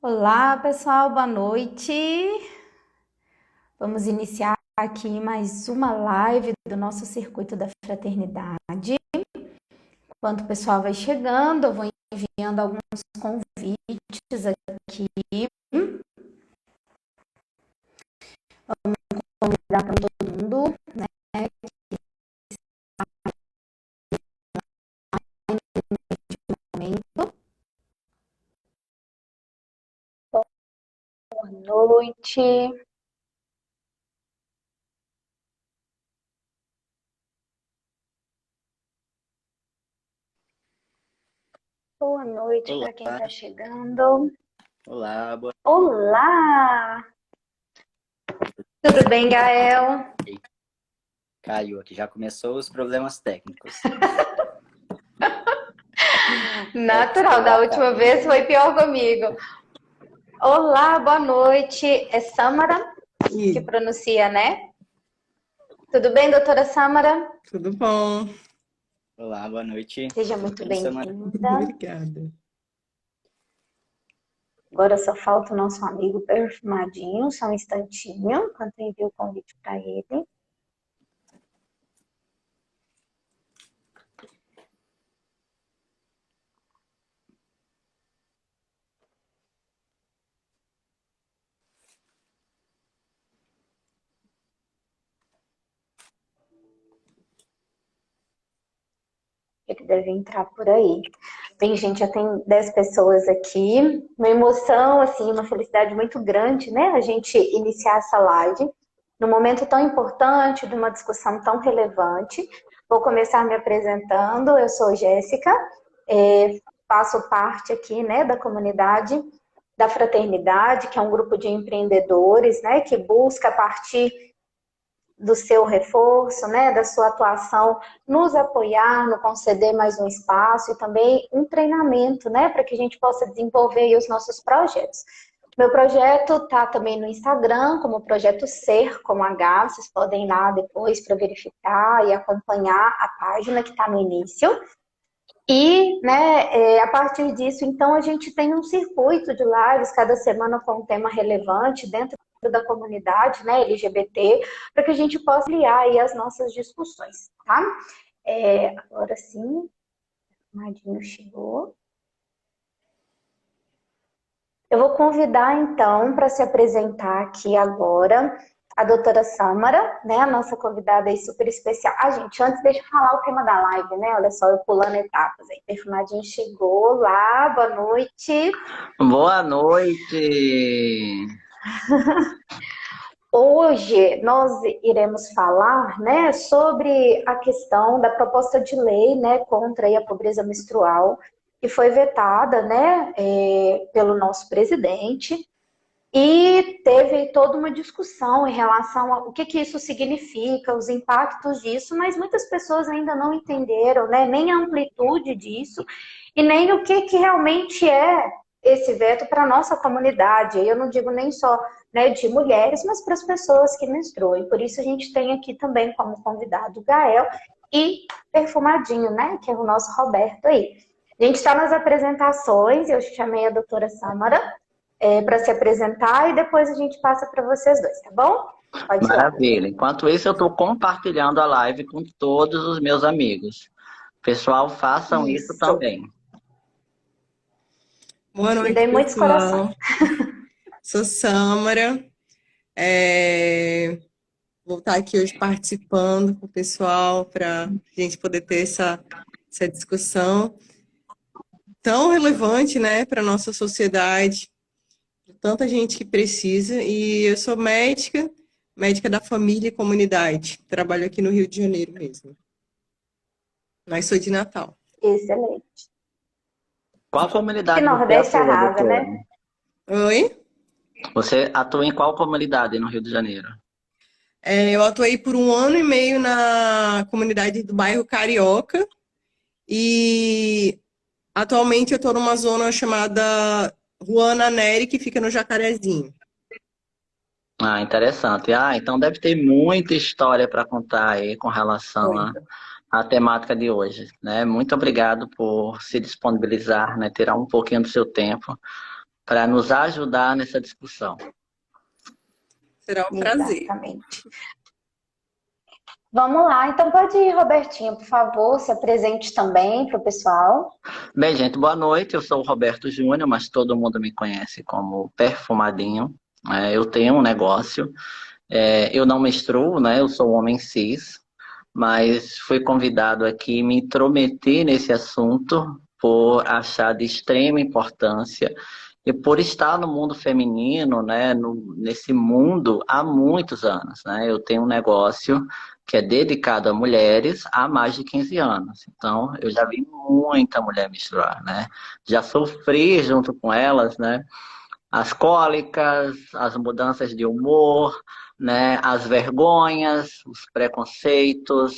Olá, pessoal, boa noite. Vamos iniciar aqui mais uma live do nosso Circuito da Fraternidade. Enquanto o pessoal vai chegando, eu vou enviando alguns convites aqui. Vamos convidar para todo mundo, né? Boa noite. Boa noite para quem está chegando. Olá, boa Olá! Tudo bem, Gael? noite. Caiu aqui, já começou os problemas técnicos. Natural, da última vez foi pior comigo. Olá, boa noite. É Samara que pronuncia, né? Tudo bem, doutora Samara? Tudo bom. Olá, boa noite. Seja muito bem-vinda. Obrigada. Agora só falta o nosso amigo perfumadinho, só um instantinho, enquanto eu envio o convite para ele. Ele deve entrar por aí. Bem, gente, já tem 10 pessoas aqui. Uma emoção, assim, uma felicidade muito grande, né? A gente iniciar essa live num momento tão importante, de uma discussão tão relevante. Vou começar me apresentando. Eu sou Jéssica, faço parte aqui, né, da comunidade da Fraternidade, que é um grupo de empreendedores, né, que busca a partir do seu reforço, né, da sua atuação, nos apoiar, no conceder mais um espaço e também um treinamento, né, para que a gente possa desenvolver aí os nossos projetos. Meu projeto está também no Instagram, como Projeto Ser, com H, vocês podem ir lá depois para verificar e acompanhar a página que está no início. E, né, a partir disso, então, a gente tem um circuito de lives, cada semana com um tema relevante dentro da comunidade, né, LGBT, para que a gente possa ampliar aí as nossas discussões, tá? Agora sim, o Madinho chegou. Eu vou convidar, então, para se apresentar aqui agora, a doutora Samara, né, a nossa convidada aí super especial. Gente, antes deixa eu falar o tema da live, né? Olha só, eu pulando etapas aí. Perfumadinho chegou lá, boa noite. Boa noite! Hoje nós iremos falar, né, sobre a questão da proposta de lei, né, contra aí a pobreza menstrual, que foi vetada, né, pelo nosso presidente. E teve toda uma discussão em relação ao que isso significa, os impactos disso, mas muitas pessoas ainda não entenderam, né, nem a amplitude disso e nem o que realmente é esse veto para a nossa comunidade. Eu não digo nem só, né, de mulheres, mas para as pessoas que menstruam. E por isso a gente tem aqui também como convidado o Gael e Perfumadinho, né, que é o nosso Roberto aí. A gente está nas apresentações, eu chamei a doutora Samara para se apresentar e depois a gente passa para vocês dois, tá bom? Pode ir lá. Maravilha! Enquanto isso, eu estou compartilhando a live com todos os meus amigos. Pessoal, façam isso também. Boa noite, Me dei muitos pessoal. corações. Sou Samara. Vou estar aqui hoje participando com o pessoal para a gente poder ter essa discussão tão relevante, né, para a nossa sociedade, tanta gente que precisa. E eu sou médica da família e comunidade. Trabalho aqui no Rio de Janeiro mesmo. Mas sou de Natal. Excelente. Qual Que comunidade você Nordeste atua, arrasa, doutora? né? Oi? Você atua em qual comunidade no Rio de Janeiro? Eu atuei por 1 ano e meio na comunidade do bairro Carioca e atualmente eu estou numa zona chamada Juana Neri, que fica no Jacarezinho. Ah, interessante. Ah, então deve ter muita história para contar aí com relação à temática de hoje, né? Muito obrigado por se disponibilizar, né? Tirar um pouquinho do seu tempo para nos ajudar nessa discussão. Será um prazer. Exatamente. Vamos lá, então pode ir, Robertinho, por favor, se apresente também para o pessoal. Bem, gente, boa noite. Eu sou o Roberto Júnior, mas todo mundo me conhece como Perfumadinho. Eu tenho um negócio. Eu não menstruo, né? Eu sou um homem cis, mas fui convidado aqui a me intrometer nesse assunto por achar de extrema importância e por estar no mundo feminino, né? Nesse mundo há muitos anos, né? Eu tenho um negócio que é dedicado a mulheres há mais de 15 anos. Então, eu já vi muita mulher menstruar, né? Já sofri junto com elas, né? As cólicas, as mudanças de humor, né? As vergonhas, os preconceitos,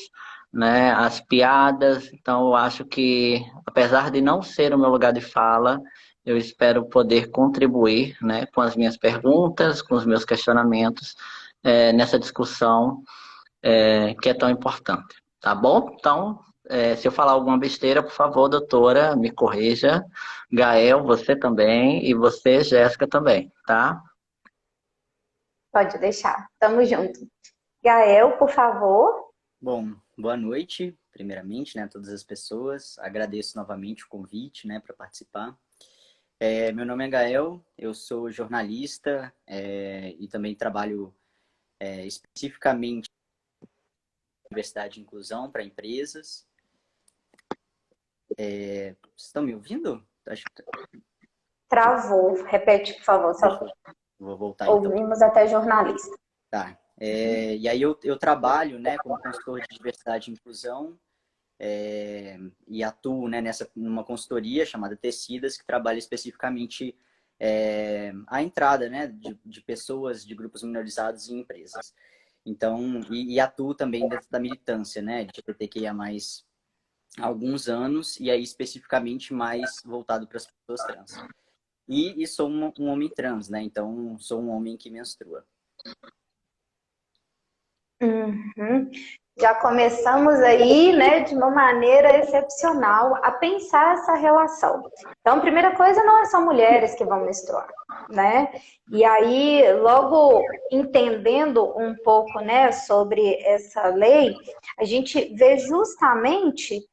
né? As piadas. Então, eu acho que, apesar de não ser o meu lugar de fala, eu espero poder contribuir, né? Com as minhas perguntas, com os meus questionamentos, nessa discussão que é tão importante. Tá bom? Então, se eu falar alguma besteira, por favor, doutora, me corrija. Gael, você também. E você, Jéssica, também, tá? Pode deixar. Tamo junto. Gael, por favor. Bom, boa noite, primeiramente, né, a todas as pessoas. Agradeço novamente o convite, né, para participar. Meu nome é Gael, eu sou jornalista e também trabalho especificamente na Diversidade de Inclusão para empresas. Vocês estão me ouvindo? Acho que... Travou. Repete, por favor. Só Vou voltar então. Ouvimos até jornalista. Tá. E aí eu trabalho, né, como consultor de diversidade e inclusão e atuo, né, numa consultoria chamada Tecidas, que trabalha especificamente a entrada, né, de pessoas de grupos minorizados em empresas. Então, e atuo também dentro da militância, né, de LGBTQIA+, há alguns anos, e aí especificamente mais voltado para as pessoas trans. E sou um homem trans, né, então sou um homem que menstrua. Uhum. Já começamos aí, né, de uma maneira excepcional a pensar essa relação. Então, a primeira coisa, não é só mulheres que vão menstruar, né? E aí, logo entendendo um pouco, né, sobre essa lei, a gente vê justamente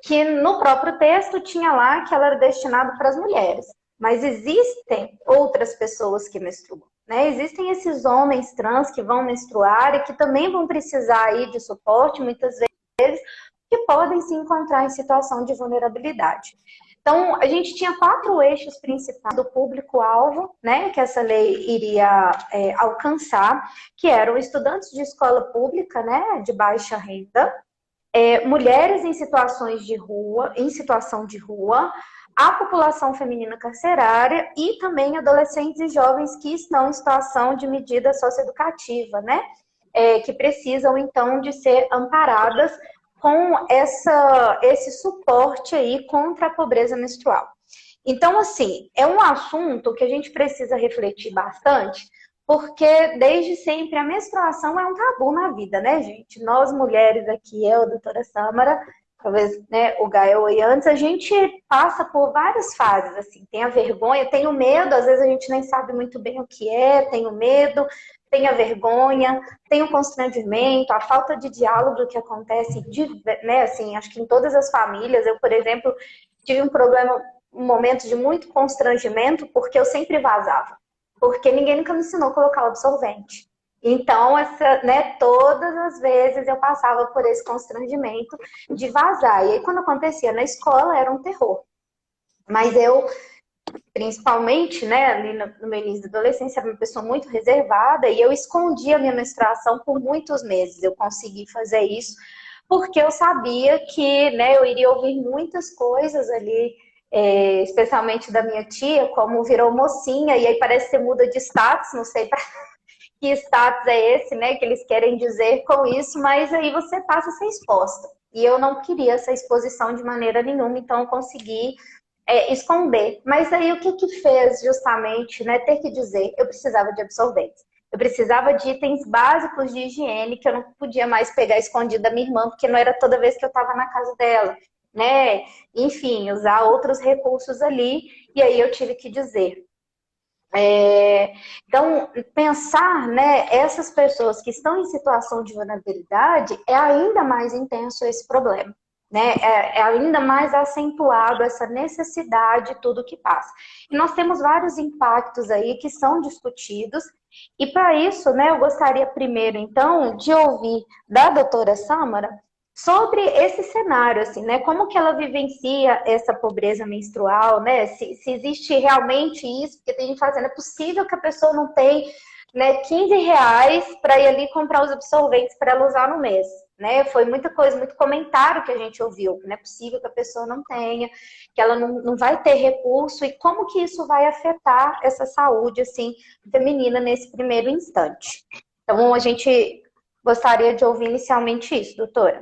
que no próprio texto tinha lá que ela era destinada para as mulheres. Mas existem outras pessoas que menstruam. Né? Existem esses homens trans que vão menstruar e que também vão precisar aí de suporte, muitas vezes, que podem se encontrar em situação de vulnerabilidade. Então, a gente tinha 4 eixos principais do público-alvo, né, que essa lei iria alcançar, que eram estudantes de escola pública, né, de baixa renda, mulheres em situação de rua, a população feminina carcerária e também adolescentes e jovens que estão em situação de medida socioeducativa, né? Que precisam, então, de ser amparadas com esse suporte aí contra a pobreza menstrual. Então, assim, é um assunto que a gente precisa refletir bastante, porque desde sempre a menstruação é um tabu na vida, né, gente? Nós mulheres aqui, eu, a doutora Sâmara, talvez, né, o Gael e antes, a gente passa por várias fases, assim, tem a vergonha, tem o medo, às vezes a gente nem sabe muito bem o que tem o medo, tem a vergonha, tem o constrangimento, a falta de diálogo que acontece, né, assim, acho que em todas as famílias. Eu, por exemplo, tive um momento de muito constrangimento, porque eu sempre vazava, porque ninguém nunca me ensinou a colocar o absorvente. Então, todas as vezes eu passava por esse constrangimento de vazar. E aí, quando acontecia na escola, era um terror. Mas eu, principalmente, né, ali no meu início da adolescência, era uma pessoa muito reservada e eu escondia a minha menstruação por muitos meses. Eu consegui fazer isso porque eu sabia que, né, eu iria ouvir muitas coisas ali, especialmente da minha tia, como virou mocinha, e aí parece que você muda de status, não sei para que status é esse, né, que eles querem dizer com isso, mas aí você passa a ser exposta. E eu não queria essa exposição de maneira nenhuma, então eu consegui esconder. Mas aí o que fez justamente, né, ter que dizer, eu precisava de absorventes. Eu precisava de itens básicos de higiene que eu não podia mais pegar escondido da minha irmã, porque não era toda vez que eu estava na casa dela. né? Enfim, usar outros recursos ali. E aí eu tive que dizer. Então, pensar, né, essas pessoas que estão em situação de vulnerabilidade é ainda mais intenso esse problema, né? É ainda mais acentuado essa necessidade de tudo que passa. E nós temos vários impactos aí que são discutidos, e para isso, né, eu gostaria primeiro, então, de ouvir da doutora Sâmara sobre esse cenário, assim, né? Como que ela vivencia essa pobreza menstrual, né? Se existe realmente isso, porque tem gente fazendo, é possível que a pessoa não tenha, né, R$ 15 para ir ali comprar os absorventes para ela usar no mês, né? Foi muita coisa, muito comentário que a gente ouviu, que não é possível que a pessoa não tenha, que ela não vai ter recurso, e como que isso vai afetar essa saúde, assim, feminina nesse primeiro instante. Então, a gente gostaria de ouvir inicialmente isso, doutora.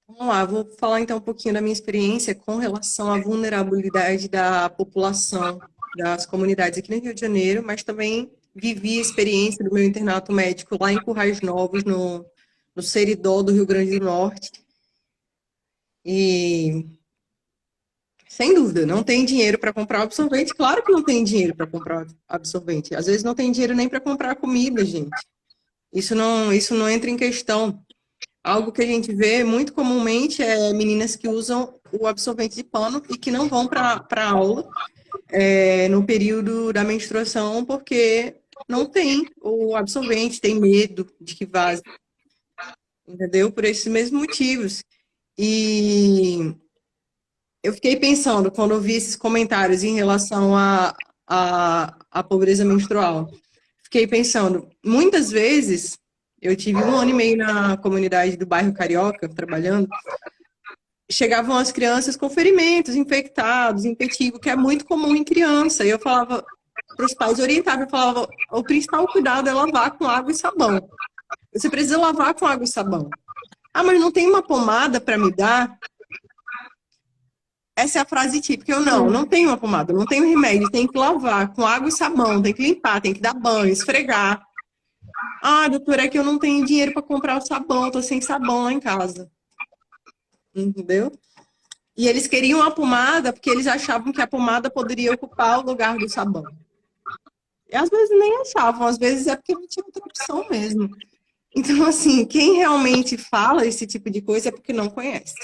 Vamos lá, vou falar então um pouquinho da minha experiência com relação à vulnerabilidade da população das comunidades aqui no Rio de Janeiro, mas também vivi a experiência do meu internato médico lá em Currais Novos, no Seridó do Rio Grande do Norte. E, sem dúvida, não tem dinheiro para comprar absorvente? Claro que não tem dinheiro para comprar absorvente. Às vezes não tem dinheiro nem para comprar comida, gente. Isso não entra em questão. Algo que a gente vê muito comumente é meninas que usam o absorvente de pano e que não vão para a aula no período da menstruação porque não tem o absorvente, tem medo de que vaze, entendeu? Por esses mesmos motivos. E eu fiquei pensando, quando eu vi esses comentários em relação à pobreza menstrual, fiquei pensando, muitas vezes, eu tive 1 ano e meio na comunidade do bairro Carioca, trabalhando, chegavam as crianças com ferimentos, infectados, impetigo, que é muito comum em criança, e eu falava para os pais, orientavam, eu falava, o principal cuidado é lavar com água e sabão. Você precisa lavar com água e sabão. Ah, mas não tem uma pomada para me dar? Essa é a frase típica. Eu não tenho uma pomada, não tenho remédio, tem que lavar com água e sabão, tem que limpar, tem que dar banho, esfregar. Ah, doutora, é que eu não tenho dinheiro para comprar o sabão, tô sem sabão lá em casa. Entendeu? E eles queriam a pomada porque eles achavam que a pomada poderia ocupar o lugar do sabão. E às vezes nem achavam, às vezes é porque não tinha outra opção mesmo. Então, assim, quem realmente fala esse tipo de coisa é porque não conhece.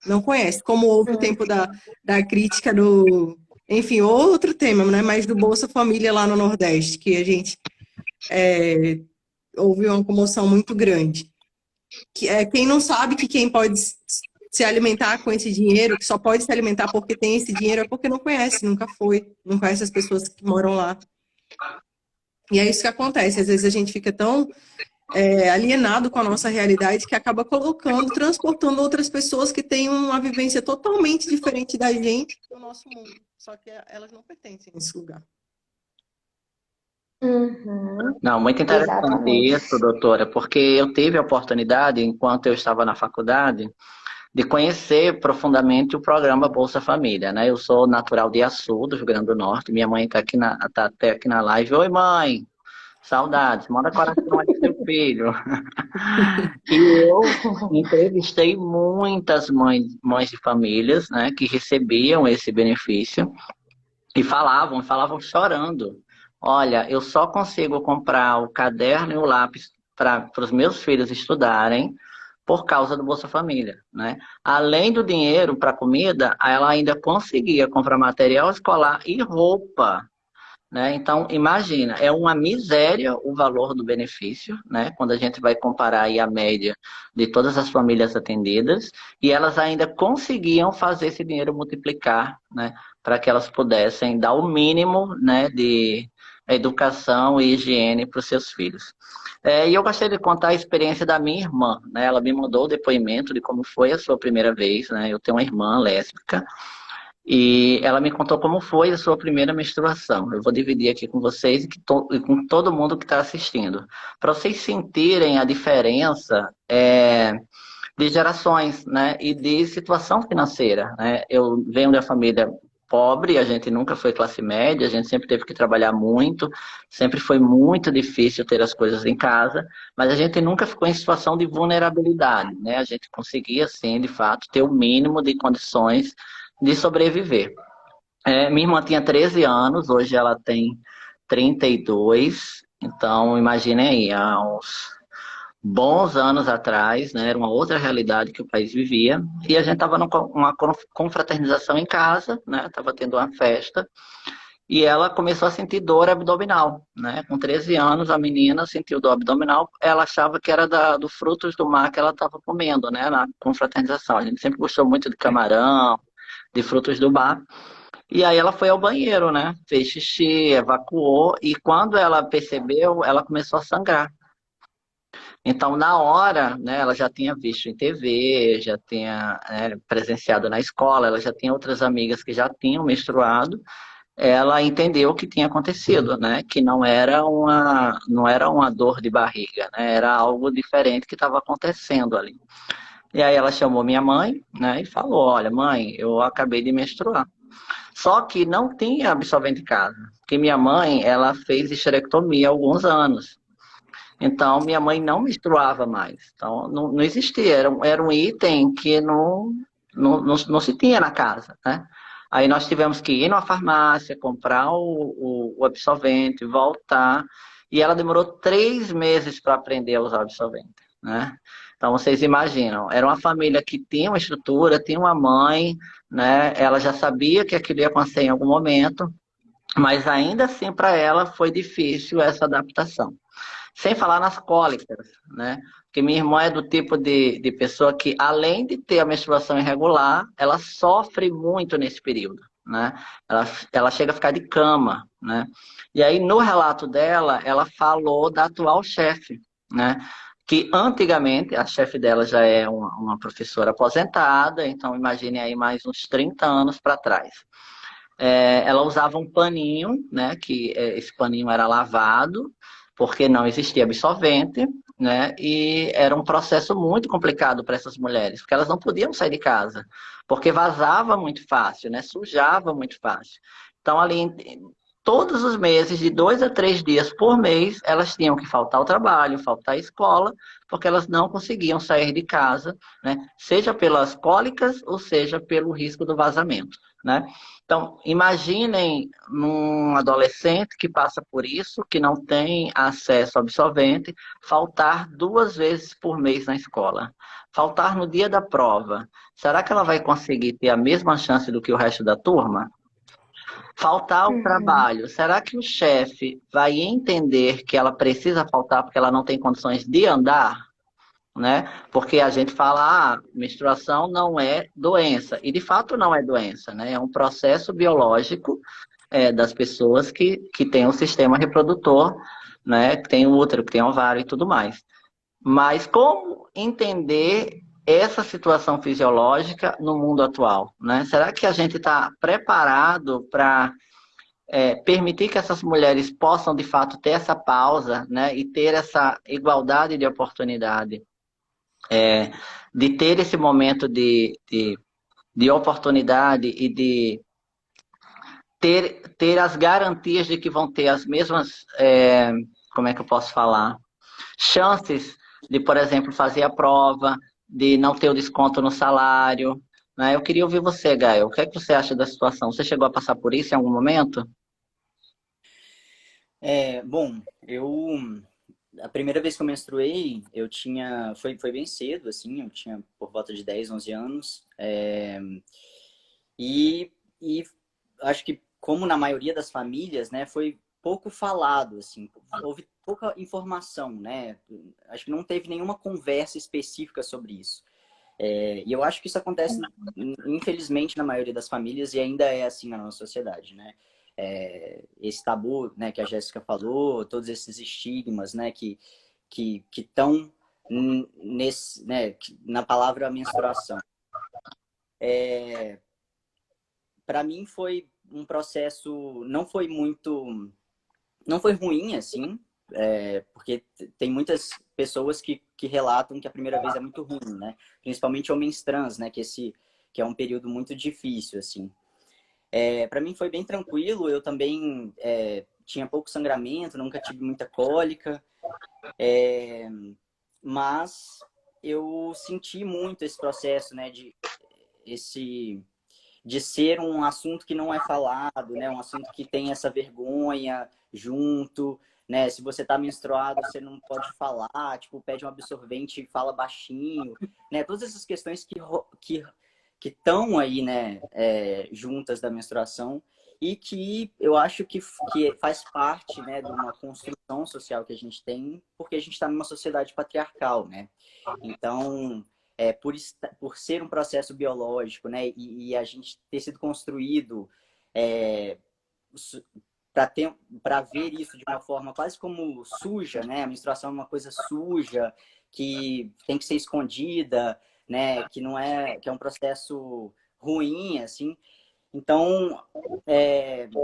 Não conhece. Como houve o tempo da crítica do... Enfim, outro tema, né? Mas do Bolsa Família lá no Nordeste, que a gente houve uma comoção muito grande. Quem não sabe que quem pode se alimentar com esse dinheiro, que só pode se alimentar porque tem esse dinheiro, é porque não conhece, nunca foi, não conhece as pessoas que moram lá. E é isso que acontece. Às vezes a gente fica tão alienado com a nossa realidade que acaba transportando outras pessoas que têm uma vivência totalmente diferente da gente no nosso mundo. Só que elas não pertencem a esse lugar. Uhum. Não, muito interessante Exatamente. isso, doutora, porque eu tive a oportunidade, enquanto eu estava na faculdade, de conhecer profundamente o programa Bolsa Família, né? Eu sou natural de Açu, do Rio Grande do Norte, minha mãe está tá até aqui na live. Oi, mãe! Saudades, manda coração aí pro seu filho. E eu entrevistei muitas mães de famílias, né, que recebiam esse benefício e falavam chorando. Olha, eu só consigo comprar o caderno e o lápis para os meus filhos estudarem por causa do Bolsa Família, né? Além do dinheiro para comida, ela ainda conseguia comprar material escolar e roupa, né? Então, imagina, é uma miséria o valor do benefício, né? Quando a gente vai comparar aí a média de todas as famílias atendidas, e elas ainda conseguiam fazer esse dinheiro multiplicar, né? Para que elas pudessem dar o mínimo, né, de educação e higiene para os seus filhos. E eu gostaria de contar a experiência da minha irmã, né? Ela me mandou o depoimento de como foi a sua primeira vez, né? Eu tenho uma irmã lésbica, e ela me contou como foi a sua primeira menstruação. Eu vou dividir aqui com vocês e com todo mundo que está assistindo, para vocês sentirem a diferença de gerações, né, e de situação financeira, né? Eu venho da família pobre, a gente nunca foi classe média, a gente sempre teve que trabalhar muito, sempre foi muito difícil ter as coisas em casa, mas a gente nunca ficou em situação de vulnerabilidade, né? A gente conseguia, sim, de fato, ter o mínimo de condições de sobreviver. Minha irmã tinha 13 anos, hoje ela tem 32, então imaginem aí, há uns bons anos atrás, né, era uma outra realidade que o país vivia, e a gente estava numa confraternização em casa, né, estava tendo uma festa, e ela começou a sentir dor abdominal, né, com 13 anos a menina sentiu dor abdominal, ela achava que era do frutos do mar que ela estava comendo, né, na confraternização. A gente sempre gostou muito de camarão, de frutos do mar, e aí ela foi ao banheiro, né, fez xixi, evacuou, e quando ela percebeu, ela começou a sangrar. Então, na hora, né, ela já tinha visto em TV, já tinha, presenciado na escola, ela já tinha outras amigas que já tinham menstruado, ela entendeu o que tinha acontecido, né, que não era uma dor de barriga, né, era algo diferente que estava acontecendo ali. E aí ela chamou minha mãe, né, e falou, olha, mãe, eu acabei de menstruar. Só que não tinha absorvente em casa, porque minha mãe, ela fez histerectomia há alguns anos. Então, minha mãe não menstruava mais. Então, não existia. Era um item que não se tinha na casa, né? Aí nós tivemos que ir numa farmácia, comprar o absorvente, voltar. E ela demorou 3 meses para aprender a usar o absorvente, né? Então, vocês imaginam, era uma família que tinha uma estrutura, tinha uma mãe, né? Ela já sabia que aquilo ia acontecer em algum momento, mas ainda assim para ela foi difícil essa adaptação. Sem falar nas cólicas, né? Porque minha irmã é do tipo de pessoa que, além de ter a menstruação irregular, ela sofre muito nesse período, né? Ela chega a ficar de cama, né? E aí, no relato dela, ela falou da atual chefe, né? Que antigamente, a chefe dela já é uma professora aposentada, então imagine aí mais uns 30 anos para trás. Ela usava um paninho, né? Que esse paninho era lavado, porque não existia absorvente, né? E era um processo muito complicado para essas mulheres, porque elas não podiam sair de casa, porque vazava muito fácil, né? Sujava muito fácil. Então, ali, todos os meses, de 2 a 3 dias por mês, elas tinham que faltar ao trabalho, faltar à escola, porque elas não conseguiam sair de casa, né? Seja pelas cólicas ou seja pelo risco do vazamento, né? Então, imaginem um adolescente que passa por isso, que não tem acesso ao absorvente, faltar 2 vezes por mês na escola. Faltar no dia da prova. Será que ela vai conseguir ter a mesma chance do que o resto da turma? Faltar ao trabalho. Será que o chefe vai entender que ela precisa faltar porque ela não tem condições de andar? Né? Porque a gente fala, menstruação não é doença. E de fato não é doença, né? É um processo biológico das pessoas que têm um sistema reprodutor, né? Que tem útero, que tem ovário e tudo mais. Mas como entender essa situação fisiológica no mundo atual, né? Será que a gente está preparado para permitir que essas mulheres possam de fato ter essa pausa, né? E ter essa igualdade de oportunidade? De ter esse momento de oportunidade e de ter as garantias de que vão ter as mesmas, como é que eu posso falar? Chances de, por exemplo, fazer a prova, de não ter o desconto no salário, né? Eu queria ouvir você, Gael. O que é que você acha da situação? Você chegou a passar por isso em algum momento? Bom, a primeira vez que eu menstruei, foi bem cedo, assim, eu tinha por volta de 10, 11 anos. E acho que, como na maioria das famílias, né, foi pouco falado, assim, houve pouca informação, né? Acho que não teve nenhuma conversa específica sobre isso. E eu acho que isso acontece, infelizmente, na maioria das famílias e ainda é assim na nossa sociedade, né? Esse tabu, né, que a Jéssica falou, todos esses estigmas, né, que estão nesse, né, na palavra menstruação. Para mim foi um processo, não foi ruim, assim, porque tem muitas pessoas que relatam que a primeira vez é muito ruim, né? Principalmente homens trans, né? Que é um período muito difícil, assim. Para mim foi bem tranquilo, eu também tinha pouco sangramento, nunca tive muita cólica, mas eu senti muito esse processo, né, de ser um assunto que não é falado, né, um assunto que tem essa vergonha junto, né, se você tá menstruado, você não pode falar, tipo, pede um absorvente e fala baixinho, né, todas essas questões que estão aí, né, juntas da menstruação e que eu acho que faz parte, né, de uma construção social que a gente tem, porque a gente está numa sociedade patriarcal, né? Então, por ser um processo biológico, né, e a gente ter sido construído para ver isso de uma forma quase como suja, né? A menstruação é uma coisa suja que tem que ser escondida, né? Que é um processo ruim, assim. Então,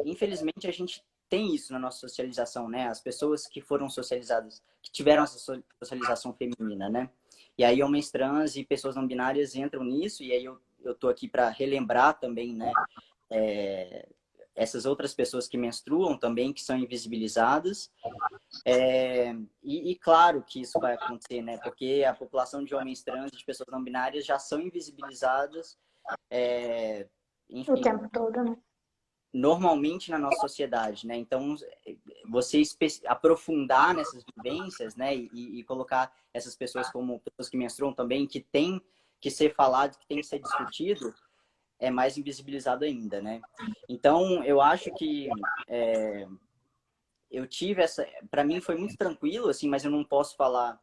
infelizmente, a gente tem isso na nossa socialização, né? As pessoas que foram socializadas, que tiveram essa socialização feminina, né? E aí, homens trans e pessoas não binárias entram nisso, e aí eu tô aqui para relembrar também, né? Essas outras pessoas que menstruam também, que são invisibilizadas. E claro que isso vai acontecer, né? Porque a população de homens trans e de pessoas não binárias já são invisibilizadas, enfim, O tempo todo, né? normalmente na nossa sociedade, né? Então, você aprofundar nessas vivências, né? E colocar essas pessoas como pessoas que menstruam também, que tem que ser falado, que tem que ser discutido, é mais invisibilizado ainda, né? Então, eu acho que eu tive para mim foi muito tranquilo, assim, mas eu não posso falar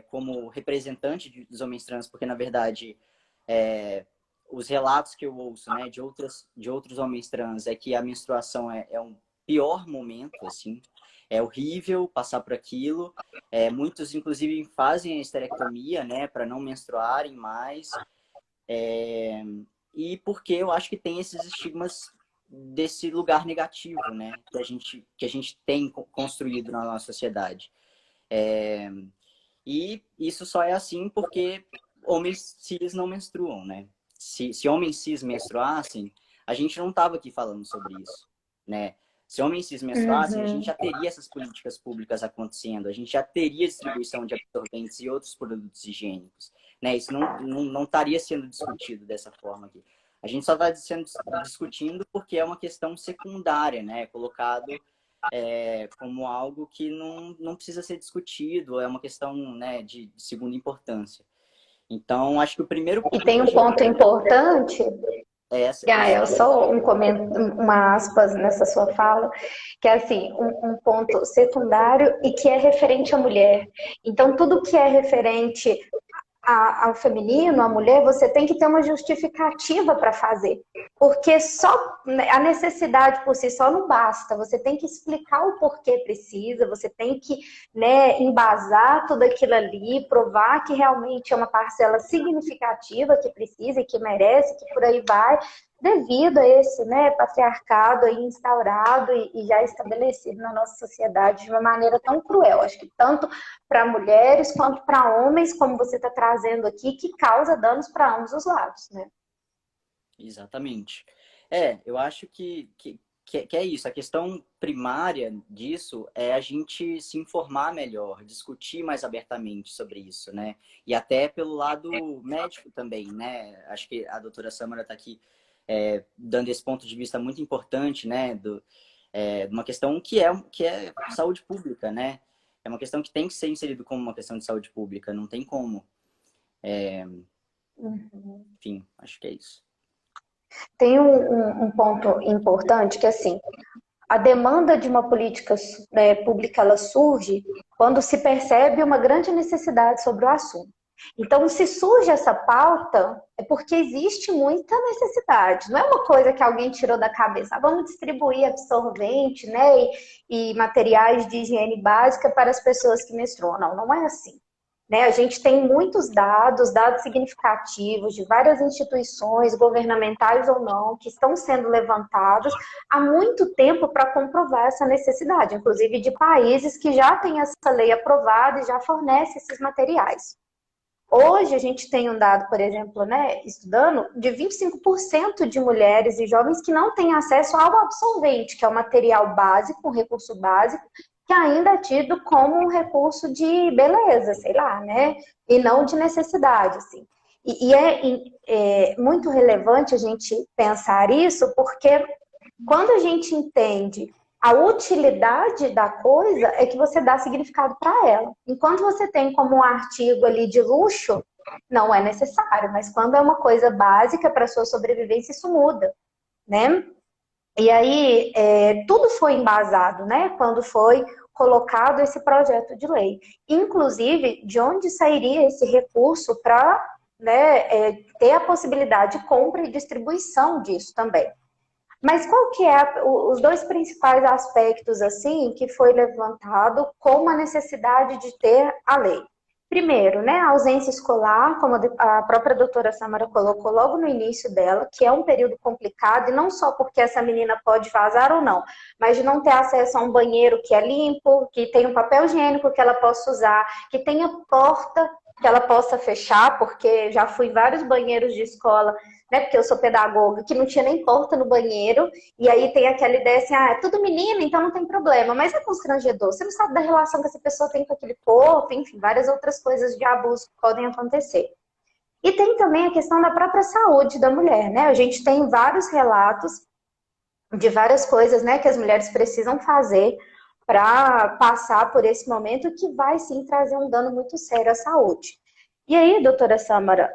como representante dos homens trans, porque na verdade os relatos que eu ouço, né, de outros homens trans é que a menstruação é um pior momento, assim, é horrível passar por aquilo. Muitos inclusive fazem a esterectomia, né, para não menstruarem mais. E porque eu acho que tem esses estigmas desse lugar negativo, né, que a gente tem construído na nossa sociedade. E isso só é assim porque homens cis não menstruam, né? Se homens cis menstruassem, a gente não estava aqui falando sobre isso, né? Se homens cis menstruassem, a gente já teria essas políticas públicas acontecendo, a gente já teria distribuição de absorventes e outros produtos higiênicos, né? Isso não estaria sendo discutido dessa forma aqui. A gente só está discutindo porque é uma questão secundária, né? Colocado como algo que não precisa ser discutido, é uma questão, né, de segunda importância. Então, acho que o primeiro ponto... E tem um ponto importante, essa Gael, só uma aspas nessa sua fala, que é assim, um ponto secundário e que é referente à mulher. Então, tudo que é referente ao feminino, à mulher, você tem que ter uma justificativa para fazer. Porque só a necessidade por si só não basta. Você tem que explicar o porquê precisa, você tem que, né, embasar tudo aquilo ali, provar que realmente é uma parcela significativa que precisa e que merece, que por aí vai, devido a esse, né, patriarcado aí instaurado e já estabelecido na nossa sociedade de uma maneira tão cruel. Acho que tanto para mulheres quanto para homens, como você está trazendo aqui, que causa danos para ambos os lados, né? Exatamente. Eu acho que é isso. A questão primária disso é a gente se informar melhor, discutir mais abertamente sobre isso, né? E até pelo lado médico também, né? Acho que a doutora Samara está aqui dando esse ponto de vista muito importante, né? De uma questão que é saúde pública, né? É uma questão que tem que ser inserido como uma questão de saúde pública, não tem como. Enfim, acho que é isso. Tem um ponto importante que, assim, a demanda de uma política pública, ela surge quando se percebe uma grande necessidade sobre o assunto. Então, se surge essa pauta, é porque existe muita necessidade. Não é uma coisa que alguém tirou da cabeça. Vamos distribuir absorvente, né, e materiais de higiene básica para as pessoas que menstruam. Não é assim. Né? A gente tem muitos dados significativos de várias instituições, governamentais ou não, que estão sendo levantados há muito tempo para comprovar essa necessidade, inclusive de países que já têm essa lei aprovada e já fornecem esses materiais. Hoje a gente tem um dado, por exemplo, né, estudando, de 25% de mulheres e jovens que não têm acesso ao absorvente, que é o material básico, um recurso básico, que ainda é tido como um recurso de beleza, sei lá, né? E não de necessidade, assim. É muito relevante a gente pensar isso, porque quando a gente entende a utilidade da coisa, é que você dá significado para ela. Enquanto você tem como um artigo ali de luxo, não é necessário, mas quando é uma coisa básica para a sua sobrevivência, isso muda, né? E aí, tudo foi embasado, né? Quando foi colocado esse projeto de lei. Inclusive, de onde sairia esse recurso para, né, ter a possibilidade de compra e distribuição disso também. Mas qual que é os dois principais aspectos, assim, que foi levantado como a necessidade de ter a lei? Primeiro, né, a ausência escolar, como a própria doutora Samara colocou logo no início dela, que é um período complicado, e não só porque essa menina pode vazar ou não, mas de não ter acesso a um banheiro que é limpo, que tem um papel higiênico que ela possa usar, que tenha porta que ela possa fechar, porque já fui em vários banheiros de escola, né, porque eu sou pedagoga, que não tinha nem porta no banheiro, e aí tem aquela ideia assim, é tudo menina, então não tem problema, mas é constrangedor, você não sabe da relação que essa pessoa tem com aquele corpo, enfim, várias outras coisas de abuso que podem acontecer. E tem também a questão da própria saúde da mulher, né, a gente tem vários relatos de várias coisas, né, que as mulheres precisam fazer para passar por esse momento que vai sim trazer um dano muito sério à saúde. E aí, doutora Samara,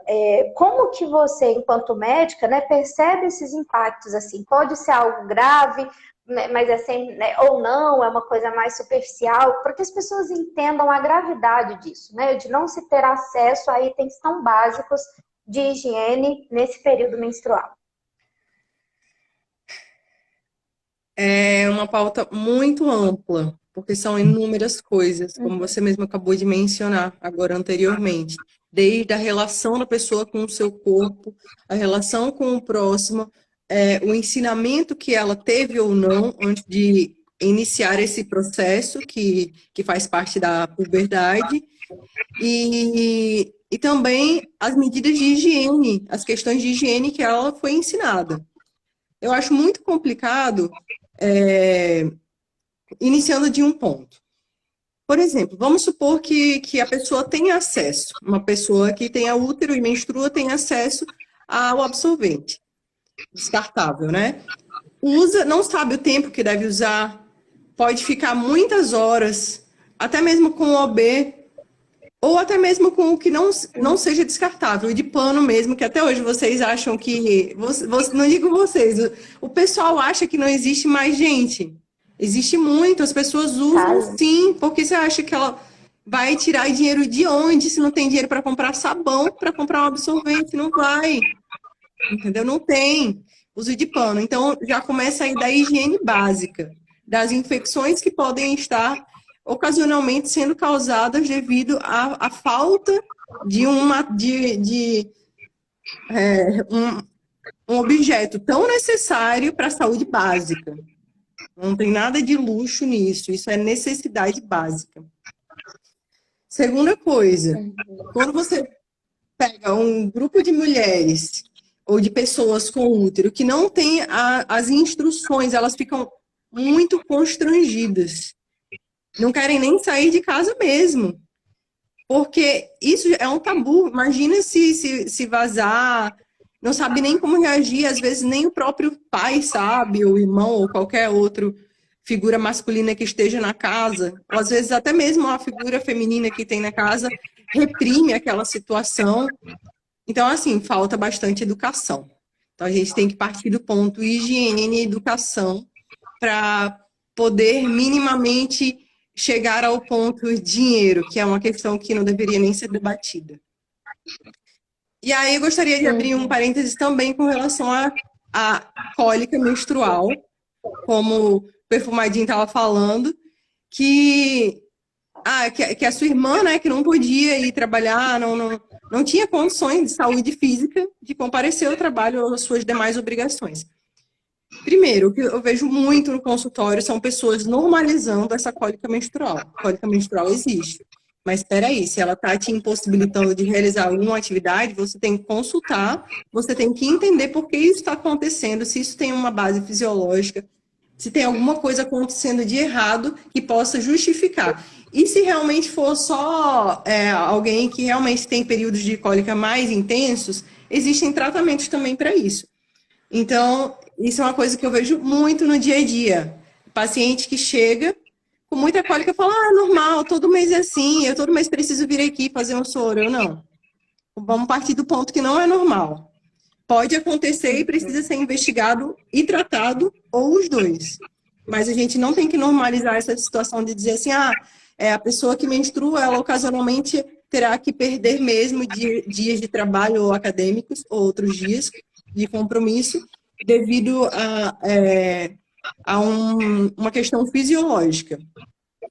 como que você, enquanto médica, né, percebe esses impactos assim? Pode ser algo grave, mas é sempre, né, ou não, é uma coisa mais superficial, para que as pessoas entendam a gravidade disso, né, de não se ter acesso a itens tão básicos de higiene nesse período menstrual. É uma pauta muito ampla, porque são inúmeras coisas, como você mesmo acabou de mencionar agora anteriormente. Desde a relação da pessoa com o seu corpo, a relação com o próximo, o ensinamento que ela teve ou não antes de iniciar esse processo que faz parte da puberdade, e também as medidas de higiene, as questões de higiene que ela foi ensinada. Eu acho muito complicado, iniciando de um ponto. Por exemplo, vamos supor que a pessoa tenha acesso, uma pessoa que tenha útero e menstrua tem acesso ao absorvente descartável, né? Usa, não sabe o tempo que deve usar, pode ficar muitas horas, até mesmo com o OB, ou até mesmo com o que não seja descartável, de pano mesmo, que até hoje vocês acham que... não digo vocês, o pessoal acha que não existe mais gente. Existe muito, as pessoas usam sim, porque você acha que ela vai tirar dinheiro de onde se não tem dinheiro para comprar sabão, para comprar um absorvente? Não vai, entendeu? Não tem uso de pano. Então, já começa aí da higiene básica, das infecções que podem estar ocasionalmente sendo causadas devido à falta de um objeto tão necessário para a saúde básica. Não tem nada de luxo nisso, isso é necessidade básica. Segunda coisa, quando você pega um grupo de mulheres ou de pessoas com útero que não tem as instruções, elas ficam muito constrangidas. Não querem nem sair de casa mesmo. Porque isso é um tabu. Imagina se vazar, não sabe nem como reagir, às vezes nem o próprio pai sabe, ou irmão, ou qualquer outra figura masculina que esteja na casa, ou às vezes até mesmo a figura feminina que tem na casa reprime aquela situação. Então, assim, falta bastante educação. Então, a gente tem que partir do ponto higiene e educação para poder minimamente chegar ao ponto dinheiro, que é uma questão que não deveria nem ser debatida. E aí eu gostaria de abrir um parênteses também com relação à cólica menstrual, como o Perfumadinho estava falando, que a sua irmã, né, que não podia ir trabalhar, não tinha condições de saúde física de comparecer ao trabalho ou às suas demais obrigações. Primeiro, o que eu vejo muito no consultório são pessoas normalizando essa cólica menstrual. A cólica menstrual existe, Mas espera aí, se ela está te impossibilitando de realizar alguma atividade, você tem que consultar, você tem que entender por que isso está acontecendo, se isso tem uma base fisiológica, se tem alguma coisa acontecendo de errado que possa justificar. E se realmente for só alguém que realmente tem períodos de cólica mais intensos, existem tratamentos também para isso. Então, isso é uma coisa que eu vejo muito no dia a dia. Paciente que chega com muita cólica fala, normal, todo mês é assim, eu todo mês preciso vir aqui fazer um soro. Eu não. Vamos partir do ponto que não é normal. Pode acontecer e precisa ser investigado e tratado, ou os dois. Mas a gente não tem que normalizar essa situação de dizer assim, a pessoa que menstrua, ela ocasionalmente terá que perder mesmo dias de trabalho ou acadêmicos, ou outros dias de compromisso, devido a uma questão fisiológica.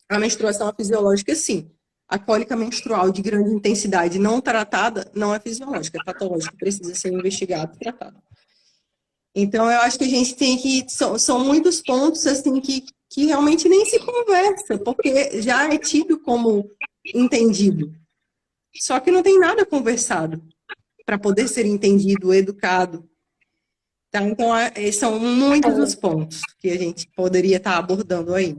A menstruação é fisiológica, sim. A cólica menstrual de grande intensidade não tratada não é fisiológica, é patológica, precisa ser investigado e tratado. Então, eu acho que a gente tem que... São muitos pontos, assim, que realmente nem se conversa, porque já é tido como entendido. Só que não tem nada conversado para poder ser entendido, educado. Tá? Então, são muitos os pontos que a gente poderia estar abordando aí.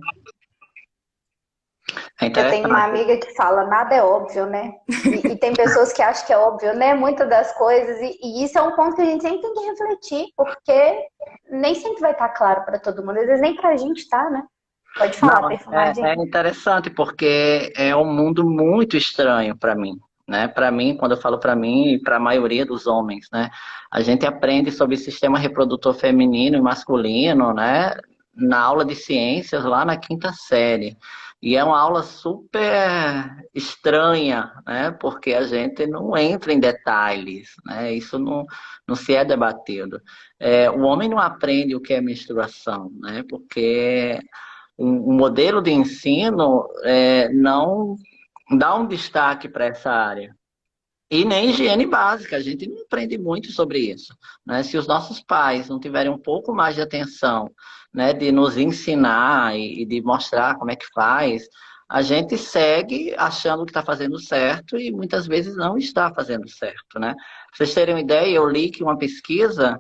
Eu tenho uma amiga que fala, nada é óbvio, né? E tem pessoas que acham que é óbvio, né? Muitas das coisas. E isso é um ponto que a gente sempre tem que refletir, porque nem sempre vai estar claro para todo mundo. Às vezes nem para a gente tá, né? Pode falar, perfumadinho. É interessante, porque é um mundo muito estranho para mim. Né? Para mim, quando eu falo para mim e para a maioria dos homens, né? A gente aprende sobre o sistema reprodutor feminino e masculino, né? Na aula de ciências, lá na 5ª série. E é uma aula super estranha, né? Porque a gente não entra em detalhes, né? Isso não se é debatido. O homem não aprende o que é menstruação, né? Porque o modelo de ensino não dá um destaque para essa área. E nem higiene básica, a gente não aprende muito sobre isso. Né? Se os nossos pais não tiverem um pouco mais de atenção, né, de nos ensinar e de mostrar como é que faz, a gente segue achando que está fazendo certo e muitas vezes não está fazendo certo. Né? Pra vocês terem uma ideia, eu li que uma pesquisa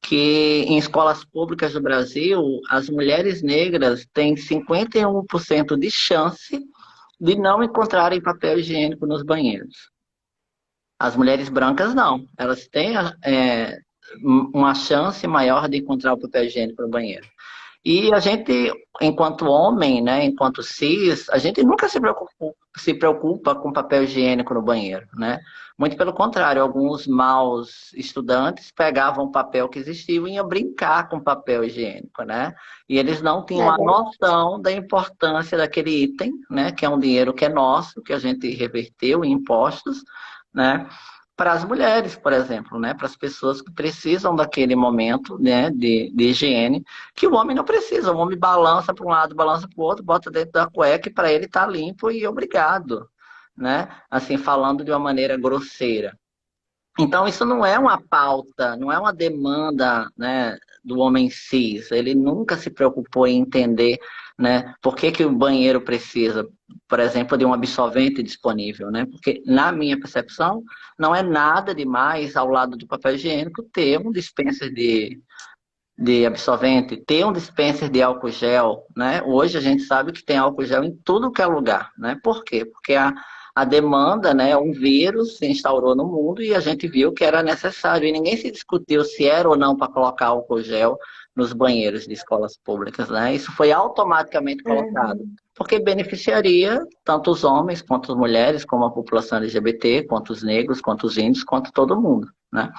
que em escolas públicas do Brasil, as mulheres negras têm 51% de chance de não encontrarem papel higiênico nos banheiros. As mulheres brancas não, elas têm uma chance maior de encontrar o papel higiênico no banheiro. E a gente, enquanto homem, né, enquanto cis, a gente nunca se preocupa com papel higiênico no banheiro, né? Muito pelo contrário, alguns maus estudantes pegavam o papel que existia e iam brincar com papel higiênico, né? E eles não tinham a noção da importância daquele item, né? Que é um dinheiro que é nosso, que a gente reverteu em impostos, né? Para as mulheres, por exemplo, né? Para as pessoas que precisam daquele momento, né, de higiene, que o homem não precisa. O homem balança para um lado, balança para o outro, bota dentro da cueca e para ele está limpo e obrigado. Né? Assim, falando de uma maneira grosseira. Então, isso não é uma pauta, não é uma demanda, né, do homem cis. Ele nunca se preocupou em entender, né, por que o banheiro precisa, por exemplo, de um absorvente disponível. Né? Porque, na minha percepção, não é nada demais, ao lado do papel higiênico, ter um dispenser de absorvente, ter um dispenser de álcool gel. Né? Hoje a gente sabe que tem álcool gel em tudo que é lugar. Né? Por quê? Porque a demanda, né, um vírus se instaurou no mundo e a gente viu que era necessário. E ninguém se discutiu se era ou não para colocar álcool gel nos banheiros de escolas públicas. Né? Isso foi automaticamente colocado, porque beneficiaria tanto os homens, quanto as mulheres, como a população LGBT, quanto os negros, quanto os índios, quanto todo mundo. Né?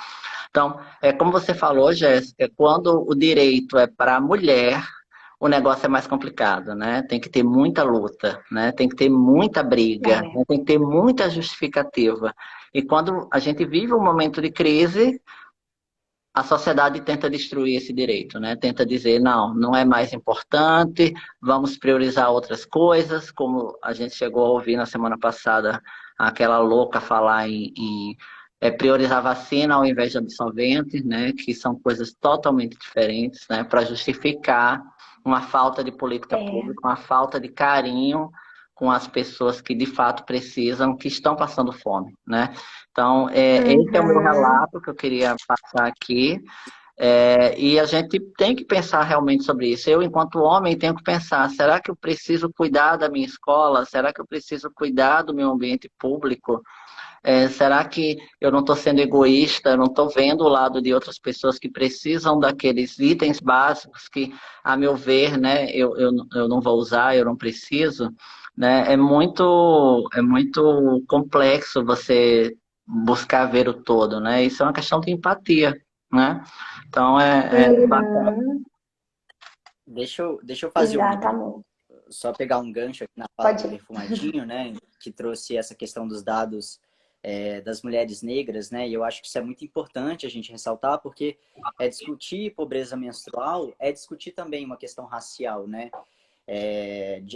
Então, como você falou, Jéssica, quando o direito é para a mulher, o negócio é mais complicado, né? Tem que ter muita luta, né? Tem que ter muita briga, né? Tem que ter muita justificativa. E quando a gente vive um momento de crise, a sociedade tenta destruir esse direito, né? Tenta dizer, não é mais importante, vamos priorizar outras coisas, como a gente chegou a ouvir na semana passada, aquela louca falar em priorizar vacina ao invés de absorvente, né? Que são coisas totalmente diferentes, né? Para justificar uma falta de política pública, uma falta de carinho com as pessoas que de fato precisam, que estão passando fome, né? Então, esse é o meu relato que eu queria passar aqui. E a gente tem que pensar realmente sobre isso. Eu, enquanto homem, tenho que pensar, será que eu preciso cuidar da minha escola? Será que eu preciso cuidar do meu ambiente público? Será que eu não estou sendo egoísta? Eu não estou vendo o lado de outras pessoas que precisam daqueles itens básicos que, a meu ver, né, eu não vou usar, eu não preciso, né? É muito complexo você buscar ver o todo, né? Isso é uma questão de empatia, né? Então, bacana. Deixa eu fazer Exatamente. só pegar um gancho aqui na fala do Perfumadinho, né? Que trouxe essa questão dos dados das mulheres negras, né? E eu acho que isso é muito importante a gente ressaltar, porque discutir pobreza menstrual é discutir também uma questão racial, né?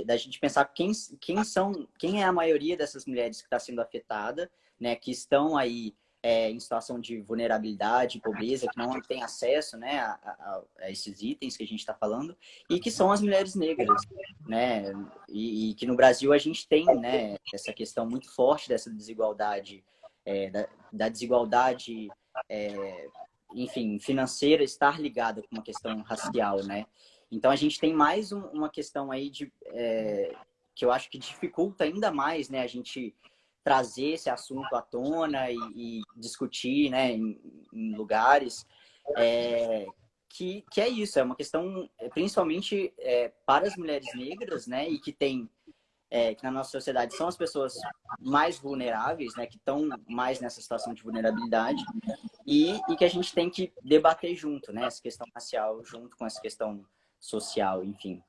Da gente pensar quem é a maioria dessas mulheres que está sendo afetada, né? Que estão aí em situação de vulnerabilidade, pobreza, que não tem acesso, né, a esses itens que a gente está falando, e que são as mulheres negras, né, e que no Brasil a gente tem, né, essa questão muito forte dessa desigualdade, da desigualdade, enfim, financeira estar ligada com uma questão racial, né. Então a gente tem mais uma questão aí que eu acho que dificulta ainda mais, né, a gente trazer esse assunto à tona e discutir, né, em lugares, que é isso, é uma questão principalmente para as mulheres negras, né, e que que na nossa sociedade são as pessoas mais vulneráveis, né, que estão mais nessa situação de vulnerabilidade, e que a gente tem que debater junto, né, essa questão racial junto com essa questão social, enfim.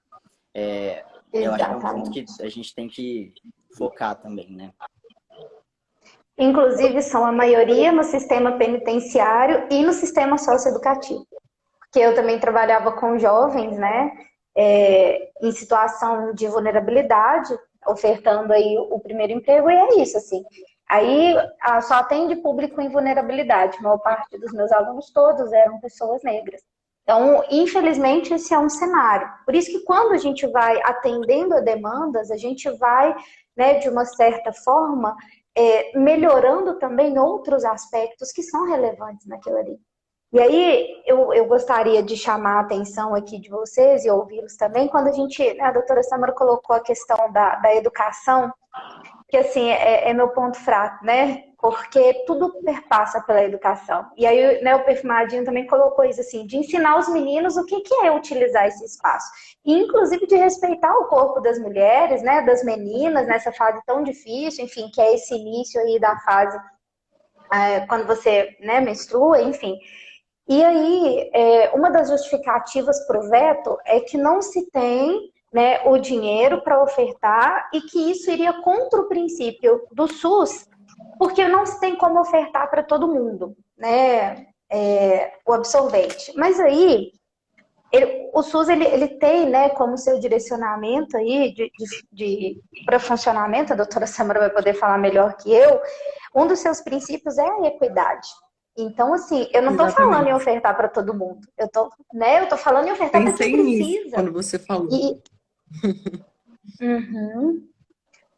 Eu acho que é um ponto que a gente tem que focar também, né. Inclusive, são a maioria no sistema penitenciário e no sistema socioeducativo. Porque eu também trabalhava com jovens, né, em situação de vulnerabilidade, ofertando aí o primeiro emprego, e é isso, assim. Aí só atende público em vulnerabilidade. A maior parte dos meus alunos todos eram pessoas negras. Então, infelizmente, esse é um cenário. Por isso que quando a gente vai atendendo a demandas, a gente vai, né, de uma certa forma, melhorando também outros aspectos que são relevantes naquilo ali. E aí, eu gostaria de chamar a atenção aqui de vocês e ouvi-los também, quando a doutora Samara colocou a questão da educação, que assim, é meu ponto fraco, né? Porque tudo perpassa pela educação. E aí, né, o Perfumadinho também colocou isso assim, de ensinar os meninos o que é utilizar esse espaço. E, inclusive, de respeitar o corpo das mulheres, né, das meninas, nessa fase tão difícil, enfim, que é esse início aí da fase quando você, né, menstrua, enfim. E aí, uma das justificativas para o veto é que não se tem, né, o dinheiro para ofertar e que isso iria contra o princípio do SUS, porque não se tem como ofertar para todo mundo, né, o absorvente. Mas aí, o SUS ele tem, né, como seu direcionamento aí para funcionamento, a doutora Samara vai poder falar melhor que eu, um dos seus princípios é a equidade. Então, assim, eu não estou falando em ofertar para todo mundo. Eu tô falando em ofertar para quem precisa. Quando você falou.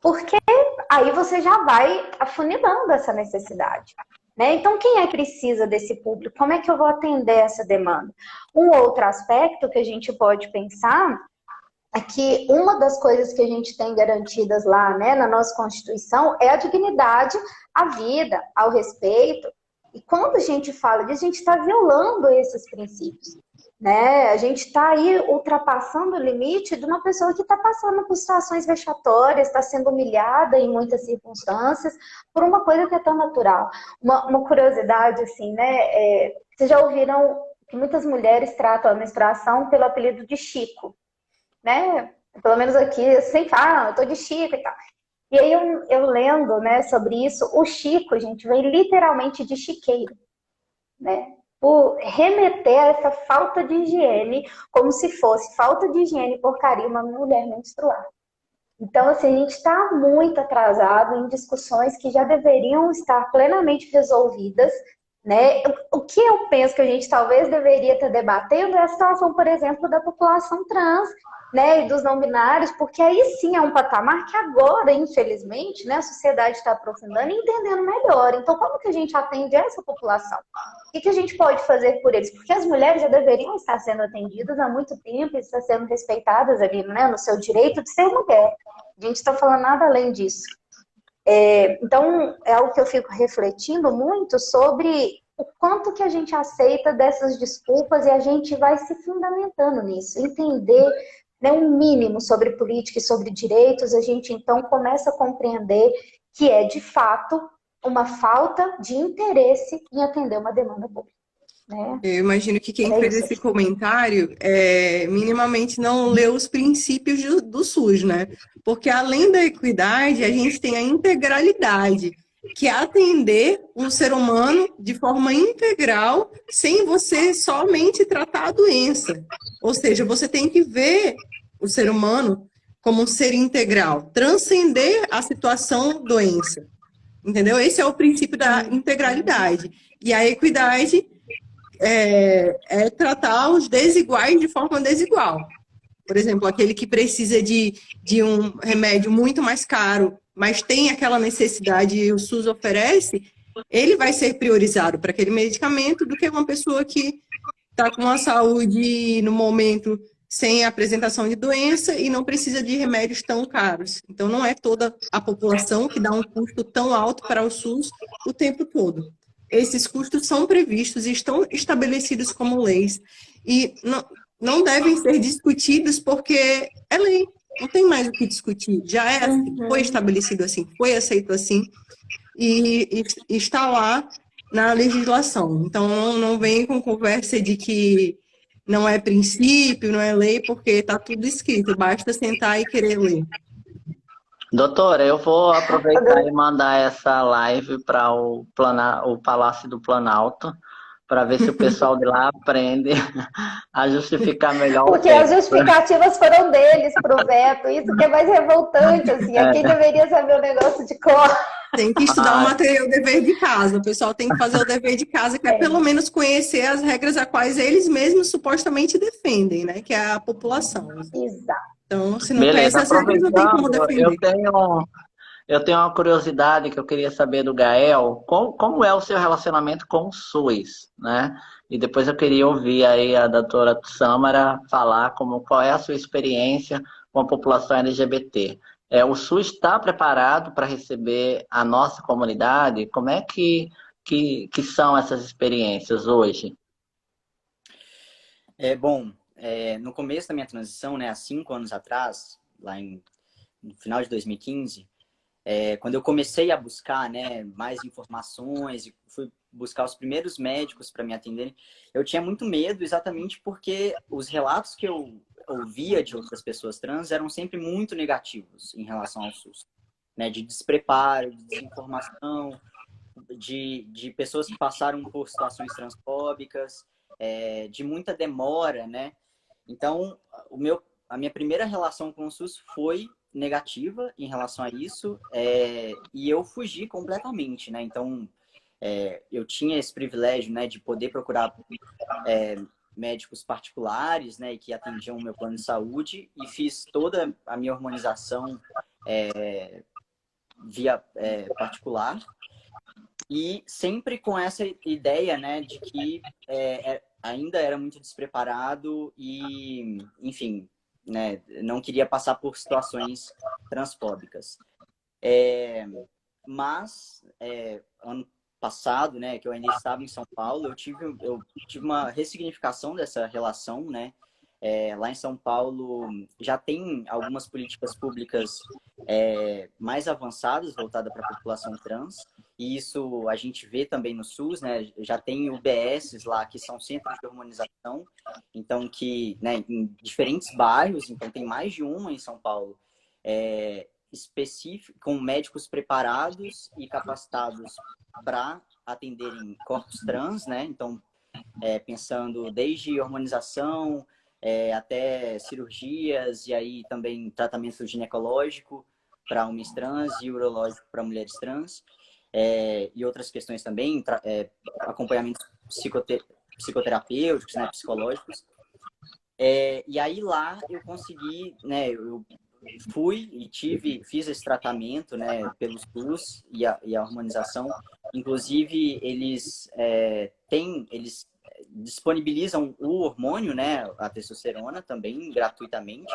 Porque aí você já vai afunilando essa necessidade. Né? Então, quem é que precisa desse público? Como é que eu vou atender essa demanda? Um outro aspecto que a gente pode pensar é que uma das coisas que a gente tem garantidas lá, né, na nossa Constituição é a dignidade à vida, ao respeito. E quando a gente fala disso, a gente está violando esses princípios. Né? A gente está aí ultrapassando o limite de uma pessoa que está passando por situações vexatórias, está sendo humilhada em muitas circunstâncias, por uma coisa que é tão natural. Uma curiosidade, assim, né? Vocês já ouviram que muitas mulheres tratam a menstruação pelo apelido de Chico, né? Pelo menos aqui, sempre falam, eu tô de Chico e tal. E aí eu lendo, né, sobre isso, o Chico, gente, vem literalmente de chiqueiro, né? Por remeter a essa falta de higiene, como se fosse falta de higiene e porcaria uma mulher menstruar. Então, assim, a gente está muito atrasado em discussões que já deveriam estar plenamente resolvidas, né? O que eu penso que a gente talvez deveria estar debatendo é a situação, por exemplo, da população trans, né, e dos não binários, porque aí sim é um patamar que agora, infelizmente, né, a sociedade está aprofundando e entendendo melhor. Então, como que a gente atende essa população? O que a gente pode fazer por eles? Porque as mulheres já deveriam estar sendo atendidas há muito tempo e estar sendo respeitadas ali, né, no seu direito de ser mulher. A gente está falando nada além disso. Então, é algo que eu fico refletindo muito sobre o quanto que a gente aceita dessas desculpas e a gente vai se fundamentando nisso, entender, né, um mínimo sobre política e sobre direitos, a gente então começa a compreender que é, de fato, uma falta de interesse em atender uma demanda pública. Né? Eu imagino que quem fez esse comentário minimamente não leu os princípios do SUS, né? Porque além da equidade, a gente tem a integralidade, que é atender um ser humano de forma integral, sem você somente tratar a doença. Ou seja, você tem que ver o ser humano como um ser integral, transcender a situação doença. Entendeu? Esse é o princípio da integralidade. E a equidade é tratar os desiguais de forma desigual. Por exemplo, aquele que precisa de um remédio muito mais caro, mas tem aquela necessidade e o SUS oferece, ele vai ser priorizado para aquele medicamento do que uma pessoa que está com a saúde no momento sem apresentação de doença e não precisa de remédios tão caros. Então, não é toda a população que dá um custo tão alto para o SUS o tempo todo. Esses custos são previstos e estão estabelecidos como leis e não devem ser discutidos porque é lei, não tem mais o que discutir, já foi estabelecido assim, foi aceito assim e está lá na legislação. Então, não vem com conversa de que não é princípio, não é lei, porque está tudo escrito, basta sentar e querer ler. Doutora, eu vou aproveitar e mandar essa live para o Palácio do Planalto, para ver se o pessoal de lá aprende a justificar melhor. Porque as justificativas foram deles para o veto, isso que é mais revoltante, assim, aqui deveria saber o negócio de cor. Tem que estudar o material, o dever de casa, o pessoal tem que fazer o dever de casa, que é pelo menos conhecer as regras a quais eles mesmos supostamente defendem, né, que é a população. Exato. Então, se não conhece as regras, não tem como defender. Eu tenho uma curiosidade que eu queria saber do Gael, como é o seu relacionamento com o SUS, né? E depois eu queria ouvir aí a doutora Sâmara falar qual é a sua experiência com a população LGBT. O SUS está preparado para receber a nossa comunidade? Como é que são essas experiências hoje? No começo da minha transição, né, há 5 anos atrás, no final de 2015, quando eu comecei a buscar, né, mais informações e fui buscar os primeiros médicos para me atenderem, eu tinha muito medo exatamente porque os relatos que eu ouvia de outras pessoas trans eram sempre muito negativos em relação ao SUS, né, de despreparo, de desinformação, de pessoas que passaram por situações transfóbicas, de muita demora, né? Então, a minha primeira relação com o SUS foi negativa em relação a isso, e eu fugi completamente, né? Então, eu tinha esse privilégio, né, de poder procurar médicos particulares, né, que atendiam o meu plano de saúde, e fiz toda a minha hormonização via particular, e sempre com essa ideia, né, de que ainda era muito despreparado e, enfim, né, não queria passar por situações transfóbicas. Mas, ano passado, né, que eu ainda estava em São Paulo, eu tive uma ressignificação dessa relação, né? Lá em São Paulo já tem algumas políticas públicas mais avançadas voltadas para a população trans, e isso a gente vê também no SUS, né? Já tem UBSs lá, que são centros de hormonização, então né, em diferentes bairros, então tem mais de uma em São Paulo, específico, com médicos preparados e capacitados para atenderem corpos trans, né? Então, pensando desde hormonização até cirurgias, e aí também tratamento ginecológico para homens trans e urológico para mulheres trans, e outras questões também, acompanhamentos psicoterapêuticos, né, psicológicos. E aí lá eu consegui, né, eu fui e fiz esse tratamento, né, pelo SUS e a hormonização. Inclusive, eles disponibilizam o hormônio, né, a testosterona também, gratuitamente.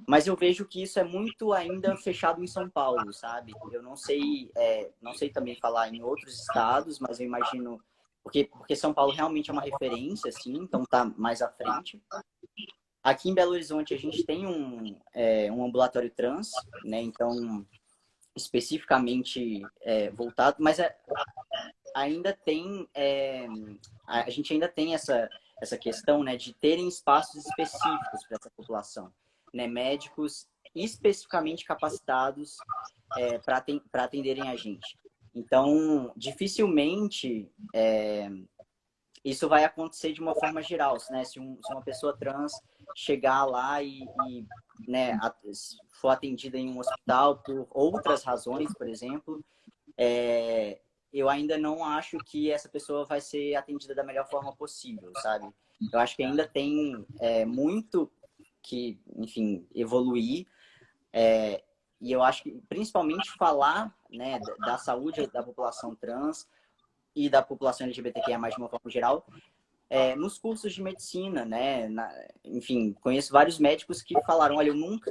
Mas eu vejo que isso é muito ainda fechado em São Paulo, sabe? Eu não sei também falar em outros estados, mas eu imagino, porque São Paulo realmente é uma referência, assim, então tá mais à frente. Aqui em Belo Horizonte a gente tem um ambulatório trans, né? Então, especificamente voltado, mas ainda tem, a gente ainda tem essa questão, né, de terem espaços específicos para essa população, né? Médicos especificamente capacitados para atenderem a gente. Então, dificilmente isso vai acontecer de uma forma geral, né? Se uma pessoa trans chegar lá né, for atendida em um hospital por outras razões, por exemplo, eu ainda não acho que essa pessoa vai ser atendida da melhor forma possível, sabe? Eu acho que ainda tem muito que, enfim, evoluir. E eu acho que, principalmente, falar, né, da saúde da população trans e da população LGBTQIA+, de uma forma geral, nos cursos de medicina, né? Enfim, conheço vários médicos que falaram, olha, eu nunca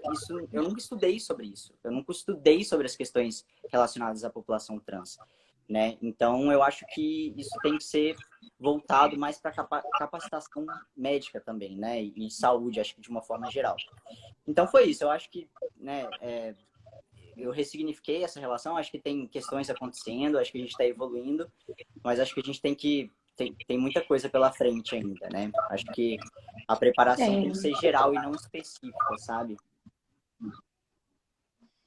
estudei sobre isso. Eu nunca estudei sobre as questões relacionadas à população trans, né? Então, eu acho que isso tem que ser voltado mais para capacitação médica também, né? E saúde, acho que de uma forma geral. Então, foi isso. Eu acho que, né, eu ressignifiquei essa relação. Acho que tem questões acontecendo, acho que a gente está evoluindo, mas acho que a gente tem muita coisa pela frente ainda, né? Acho que a preparação tem que ser geral e não específica, sabe?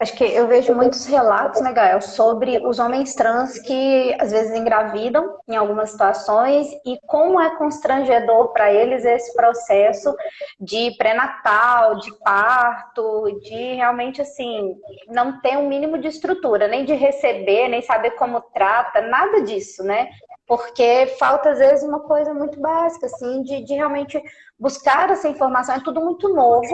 Acho que eu vejo muitos relatos, né, Gael, sobre os homens trans que às vezes engravidam em algumas situações e como é constrangedor para eles esse processo de pré-natal, de parto, de realmente assim não ter um mínimo de estrutura, nem de receber, nem saber como trata, nada disso, né? Porque falta às vezes uma coisa muito básica, assim, de realmente buscar essa informação. É tudo muito novo,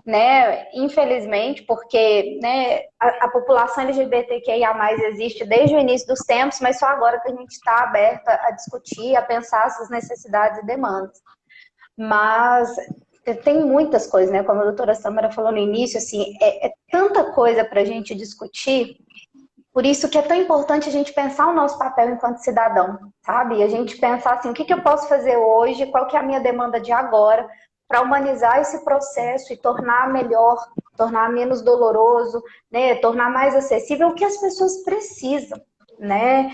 né? Infelizmente, porque, né, a população LGBTQIA+ existe desde o início dos tempos, mas só agora que a gente está aberta a discutir, a pensar essas necessidades e demandas. Mas tem muitas coisas, né? Como a doutora Samara falou no início, assim, é tanta coisa para a gente discutir. Por isso que é tão importante a gente pensar o nosso papel enquanto cidadão, sabe? E a gente pensar assim, o que eu posso fazer hoje, qual que é a minha demanda de agora, para humanizar esse processo e tornar melhor, tornar menos doloroso, né? Tornar mais acessível o que as pessoas precisam, né?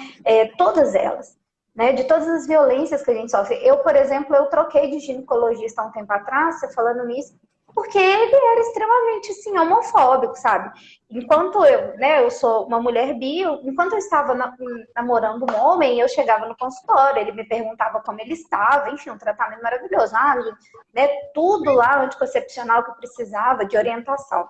Todas elas, né? De todas as violências que a gente sofre. Eu, por exemplo, eu troquei de ginecologista há um tempo atrás, você falando nisso, porque ele era extremamente, assim, homofóbico, sabe? Enquanto eu sou uma mulher bi, enquanto eu estava namorando um homem, eu chegava no consultório, ele me perguntava como ele estava, enfim, um tratamento maravilhoso, né, tudo lá anticoncepcional que eu precisava, de orientação.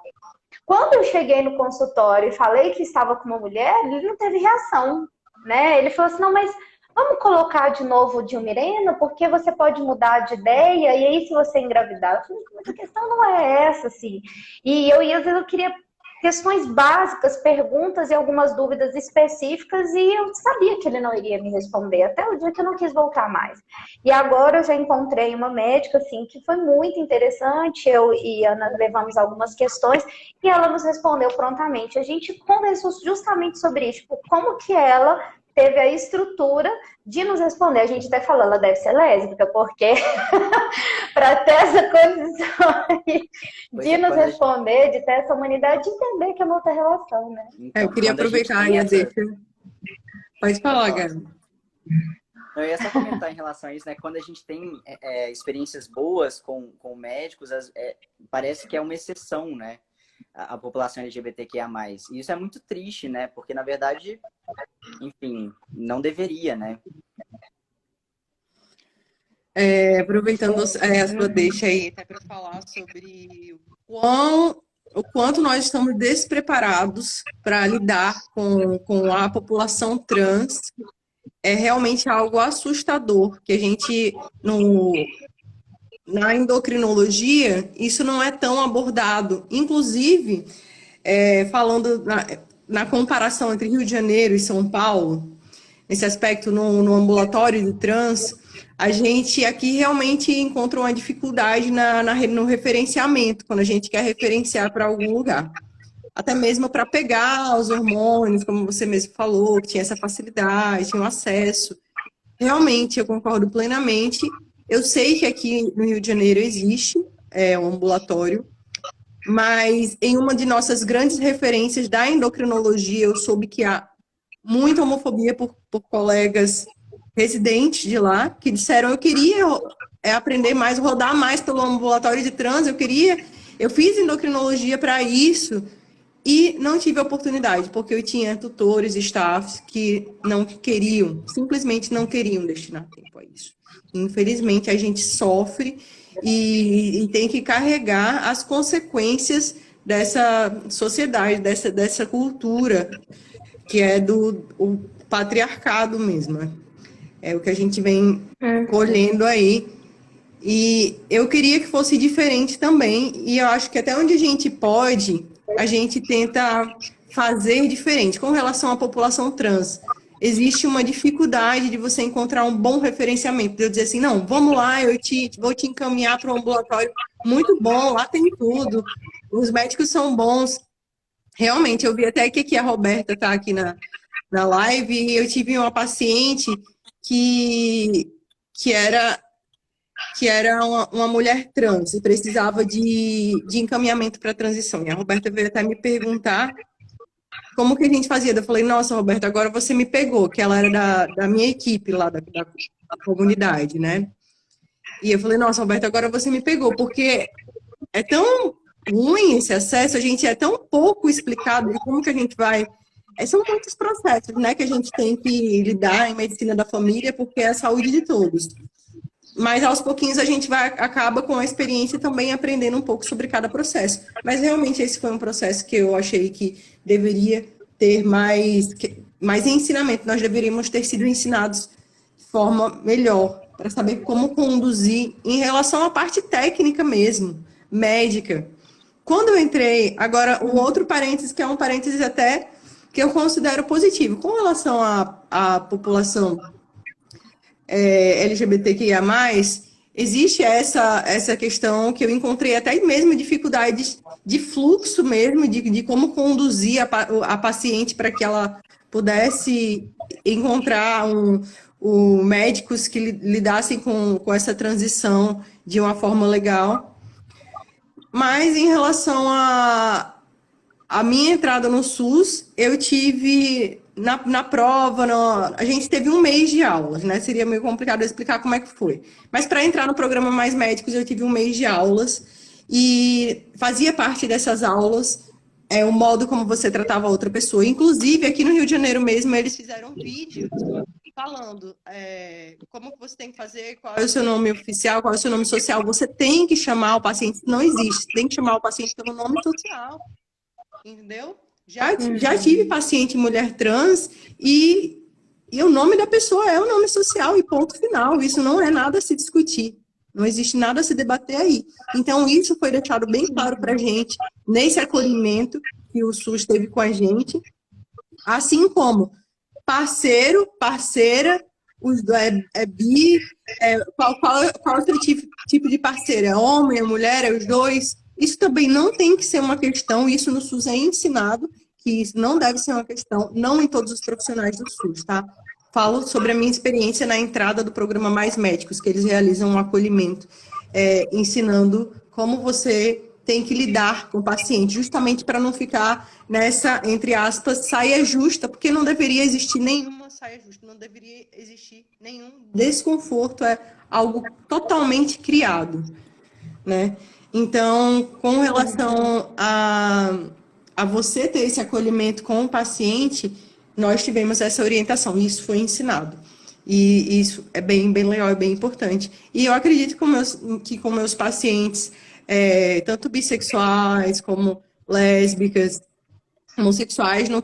Quando eu cheguei no consultório e falei que estava com uma mulher, ele não teve reação, né? Ele falou assim, não, mas vamos colocar de novo Dilmirena, porque você pode mudar de ideia, e aí se você engravidar. Eu falei, mas a questão não é essa, assim. E às vezes eu queria questões básicas, perguntas e algumas dúvidas específicas, e eu sabia que ele não iria me responder, até o dia que eu não quis voltar mais. E agora eu já encontrei uma médica, assim, que foi muito interessante, eu e a Ana levamos algumas questões, e ela nos respondeu prontamente. A gente conversou justamente sobre isso, tipo, como que ela teve a estrutura de nos responder. A gente até falou, ela deve ser lésbica, porque para ter essa condição de nos responder, de ter essa humanidade, de entender que é uma outra relação, né? Então, eu queria aproveitar aí a deixa. Pode falar, Gabi. Eu ia só comentar em relação a isso, né? Quando a gente tem experiências boas com médicos, parece que é uma exceção, né? A população LGBTQIA+. E isso é muito triste, né? Porque, na verdade, enfim, não deveria, né? Aproveitando a sua deixa aí, até para falar sobre o quanto nós estamos despreparados para lidar com a população trans, é realmente algo assustador, que a gente, na endocrinologia, isso não é tão abordado. Inclusive, falando na comparação entre Rio de Janeiro e São Paulo, nesse aspecto no ambulatório de trans, a gente aqui realmente encontra uma dificuldade no referenciamento, quando a gente quer referenciar para algum lugar. Até mesmo para pegar os hormônios, como você mesmo falou, que tinha essa facilidade, tinha um acesso. Realmente, eu concordo plenamente. Eu sei que aqui no Rio de Janeiro existe um ambulatório, mas em uma de nossas grandes referências da endocrinologia, eu soube que há muita homofobia por colegas residentes de lá, que disseram, eu queria aprender mais, rodar mais pelo ambulatório de trans, eu fiz endocrinologia para isso, e não tive oportunidade, porque eu tinha tutores e staffs que não queriam, simplesmente não queriam destinar tempo a isso. Infelizmente, a gente sofre e tem que carregar as consequências dessa sociedade, dessa cultura, que é o patriarcado mesmo. Né? É o que a gente vem colhendo aí. E eu queria que fosse diferente também, e eu acho que até onde a gente pode, a gente tenta fazer diferente. Com relação à população trans, existe uma dificuldade de você encontrar um bom referenciamento, de eu dizer assim, não, vamos lá, vou te encaminhar para um ambulatório muito bom, lá tem tudo, os médicos são bons. Realmente, eu vi até que aqui a Roberta está aqui na live, e eu tive uma paciente que era uma mulher trans e precisava de encaminhamento para a transição. E a Roberta veio até me perguntar como que a gente fazia. Eu falei, nossa, Roberta, agora você me pegou, que ela era da minha equipe lá, da comunidade, né? E eu falei, nossa, Roberta, agora você me pegou, porque é tão ruim esse acesso, a gente é tão pouco explicado de como que a gente vai... São muitos processos, né, que a gente tem que lidar em medicina da família, porque é a saúde de todos. Mas aos pouquinhos a gente acaba com a experiência também aprendendo um pouco sobre cada processo. Mas realmente esse foi um processo que eu achei que deveria ter mais ensinamento. Nós deveríamos ter sido ensinados de forma melhor, para saber como conduzir em relação à parte técnica mesmo, médica. Quando eu entrei, agora um outro parênteses, que é um parênteses até que eu considero positivo, com relação à população LGBTQIA+, existe essa questão que eu encontrei até mesmo dificuldades de fluxo mesmo, de como conduzir a paciente para que ela pudesse encontrar médicos que lidassem com essa transição de uma forma legal. Mas em relação a minha entrada no SUS, eu tive, na prova, a gente teve um mês de aulas, né? Seria meio complicado explicar como é que foi. Mas para entrar no programa Mais Médicos, eu tive um mês de aulas e fazia parte dessas aulas o modo como você tratava a outra pessoa. Inclusive, aqui no Rio de Janeiro mesmo, eles fizeram vídeos falando como você tem que fazer, qual é o seu nome oficial, qual é o seu nome social. Você tem que chamar o paciente, não existe, tem que chamar o paciente pelo nome social. Entendeu? Já tive paciente mulher trans e o nome da pessoa é o nome social e ponto final. Isso não é nada a se discutir. Não existe nada a se debater aí. Então, isso foi deixado bem claro para a gente nesse acolhimento que o SUS teve com a gente. Assim como parceiro, parceira, bi, qual outro tipo de parceiro? É homem, é mulher, é os dois? Isso também não tem que ser uma questão, isso no SUS é ensinado, que isso não deve ser uma questão, não em todos os profissionais do SUS, tá? Falo sobre a minha experiência na entrada do programa Mais Médicos, que eles realizam um acolhimento, ensinando como você tem que lidar com o paciente, justamente para não ficar nessa, entre aspas, saia justa, porque não deveria existir nenhuma saia justa, não deveria existir nenhum desconforto, é algo totalmente criado, né? Então, com relação a você ter esse acolhimento com o paciente, nós tivemos essa orientação, e isso foi ensinado. E isso é bem legal, é bem importante. E eu acredito que com meus pacientes, tanto bissexuais como lésbicas, homossexuais, não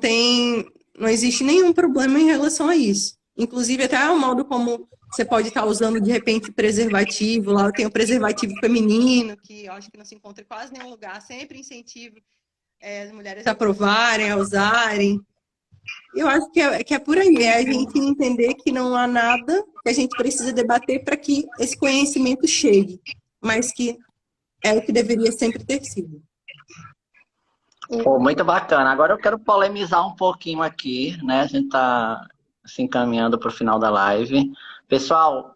existe nenhum problema em relação a isso. Inclusive, até o modo como você pode estar usando, de repente, preservativo. Lá eu tenho preservativo feminino, que eu acho que não se encontra em quase nenhum lugar. Sempre incentivo as mulheres a provarem, a usarem. Eu acho que é por aí, é a gente entender que não há nada que a gente precisa debater para que esse conhecimento chegue, mas que é o que deveria sempre ter sido. Pô, muito bacana. Agora eu quero polemizar um pouquinho aqui, né? A gente está se encaminhando para o final da live. Pessoal,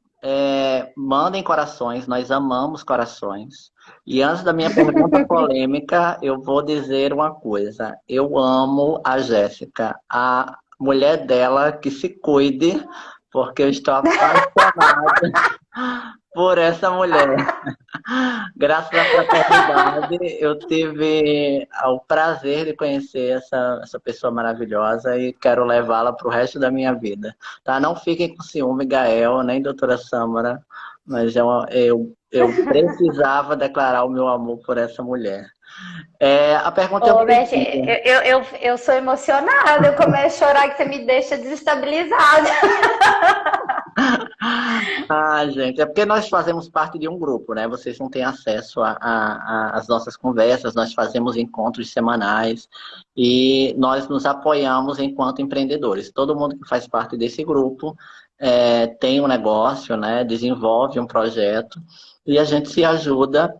mandem corações, nós amamos corações. E antes da minha pergunta polêmica, eu vou dizer uma coisa. Eu amo a Jéssica, a mulher dela que se cuide, porque eu estou apaixonada por essa mulher. Graças à fraternidade, eu tive o prazer de conhecer essa pessoa maravilhosa e quero levá-la para o resto da minha vida. Tá? Não fiquem com ciúme, Gael, nem doutora Sâmara, mas eu precisava declarar o meu amor por essa mulher. A pergunta é o Beth, seguinte. eu sou emocionada, eu começo a chorar que você me deixa desestabilizada. Ah, gente, é porque nós fazemos parte de um grupo, né? Vocês não têm acesso às nossas conversas, nós fazemos encontros semanais e nós nos apoiamos enquanto empreendedores. Todo mundo que faz parte desse grupo tem um negócio, né? Desenvolve um projeto e a gente se ajuda.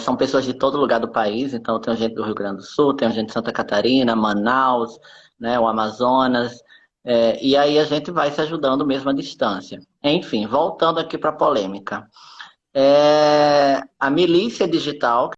São pessoas de todo lugar do país, então tem gente do Rio Grande do Sul, tem gente de Santa Catarina, Manaus, né, o Amazonas. E aí a gente vai se ajudando mesmo à distância. Enfim, voltando aqui para a polêmica. A milícia digital,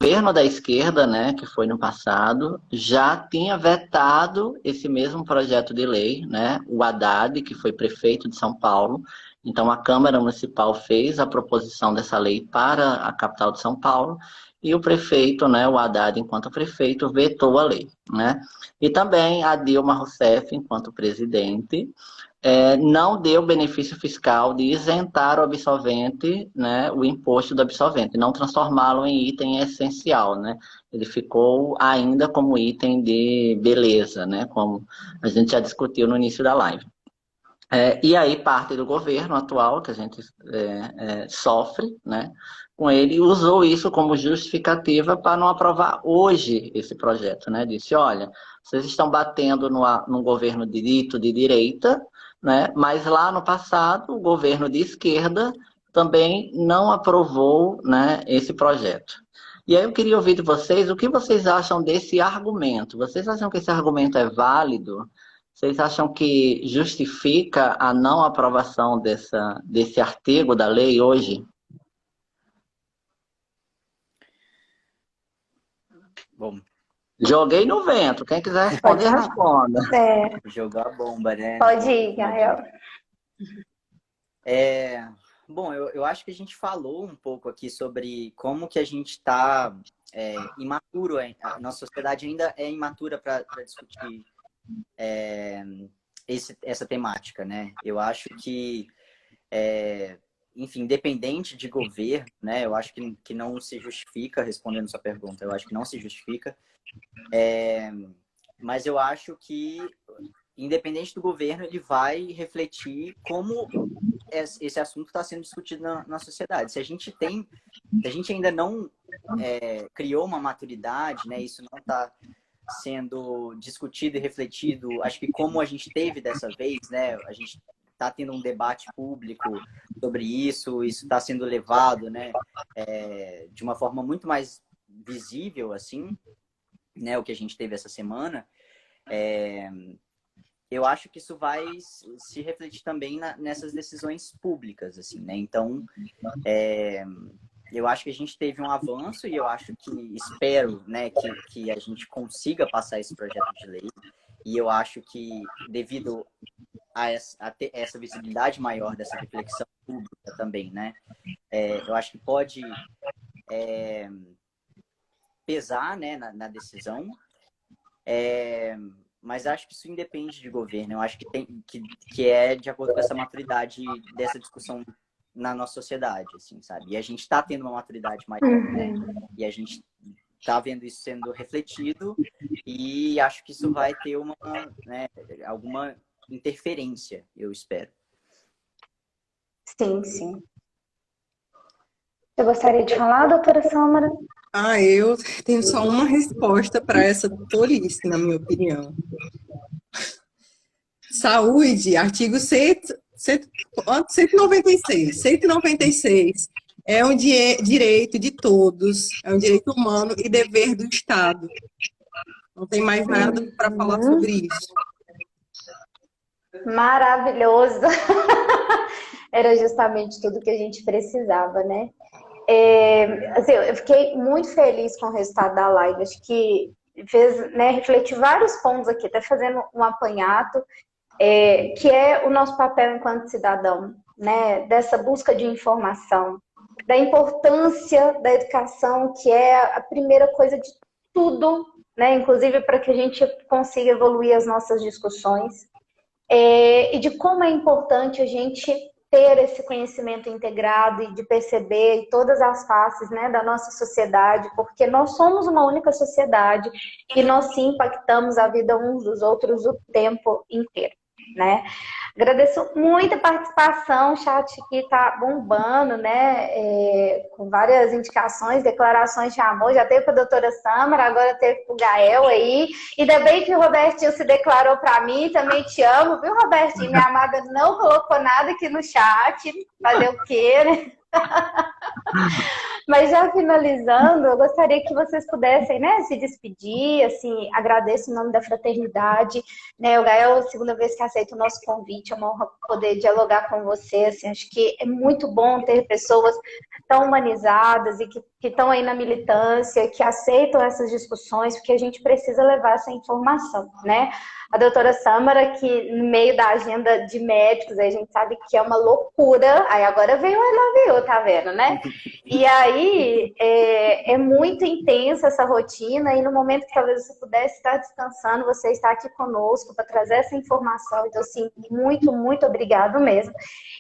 o governo da esquerda, né, que foi no passado, já tinha vetado esse mesmo projeto de lei, né, o Haddad, que foi prefeito de São Paulo. Então a Câmara Municipal fez a proposição dessa lei para a capital de São Paulo e o prefeito, né, o Haddad, enquanto prefeito, vetou a lei, né? E também a Dilma Rousseff, enquanto presidente, não deu benefício fiscal de isentar o absolvente, né, o imposto do absolvente, não transformá-lo em item essencial, né? Ele ficou ainda como item de beleza, né, como a gente já discutiu no início da live. E aí parte do governo atual, que a gente sofre, né, com ele, usou isso como justificativa para não aprovar hoje esse projeto, né? Disse, olha, vocês estão batendo no governo dito de direita, né? Mas lá no passado, o governo de esquerda também não aprovou, né, esse projeto. E aí eu queria ouvir de vocês o que vocês acham desse argumento. Vocês acham que esse argumento é válido? Vocês acham que justifica a não aprovação desse artigo da lei hoje? Bom, Joguei no vento. Quem quiser responder, responda. jogar a bomba, né? Pode ir, Gael. Bom, eu acho que a gente falou um pouco aqui sobre como que a gente está imaturo. A nossa sociedade ainda é imatura para discutir essa temática, né? Eu acho que, enfim, independente de governo, né? Eu acho que não se justifica, respondendo sua pergunta, eu acho que não se justifica. Mas eu acho que, independente do governo, ele vai refletir como esse assunto está sendo discutido na sociedade. Se a gente ainda não criou uma maturidade, né? Isso não está sendo discutido e refletido, acho que como a gente teve dessa vez, né? A gente está tendo um debate público sobre isso está sendo levado, né? De uma forma muito mais visível, assim, né? O que a gente teve essa semana. Eu acho que isso vai se refletir também nessas decisões públicas, assim, né? Então, eu acho que a gente teve um avanço e eu acho que, espero, né, que a gente consiga passar esse projeto de lei. E eu acho que, devido a ter essa visibilidade maior dessa reflexão pública também, né, eu acho que pode pesar, né, na decisão. Mas acho que isso independe de governo. Eu acho que é de acordo com essa maturidade dessa discussão na nossa sociedade, assim, sabe? E a gente está tendo uma maturidade maior, né? E a gente tá vendo isso sendo refletido e acho que isso vai ter uma, né, alguma interferência, eu espero. Sim, sim. Eu gostaria de falar, doutora Sâmara? Eu tenho só uma resposta para essa tolice, na minha opinião. Saúde, artigo 196. 196 é um direito de todos, é um direito humano e dever do Estado. Não tem mais nada para falar sobre isso. Maravilhoso! Era justamente tudo que a gente precisava, né? Assim, eu fiquei muito feliz com o resultado da live. Acho que fez, né, refletir vários pontos aqui, até fazendo um apanhado, que é o nosso papel enquanto cidadão, né? Dessa busca de informação, da importância da educação, que é a primeira coisa de tudo, né? Inclusive para que a gente consiga evoluir as nossas discussões. E de como é importante a gente ter esse conhecimento integrado e de perceber todas as faces, né, da nossa sociedade, porque nós somos uma única sociedade e nós sim impactamos a vida uns dos outros o tempo inteiro, né? Agradeço muito a participação, o chat aqui está bombando, né? Com várias indicações, declarações de amor. Já teve com a doutora Sâmara, agora teve com o Gael aí. Ainda bem que o Robertinho se declarou para mim, também te amo, viu, Robertinho? Minha amada não colocou nada aqui no chat. Fazer o quê, né? Mas já finalizando, eu gostaria que vocês pudessem, né, se despedir, assim, agradeço em nome da fraternidade, né, o Gael, segunda vez que aceita o nosso convite, é uma honra poder dialogar com você, assim, acho que é muito bom ter pessoas tão humanizadas e que estão aí na militância, que aceitam essas discussões, porque a gente precisa levar essa informação, né? A doutora Sâmara, que no meio da agenda de médicos, a gente sabe que é uma loucura, aí agora veio o I Love You, tá vendo, né? E aí é muito intensa essa rotina, e no momento que talvez você pudesse estar descansando, você está aqui conosco para trazer essa informação, então assim, muito, muito obrigado mesmo.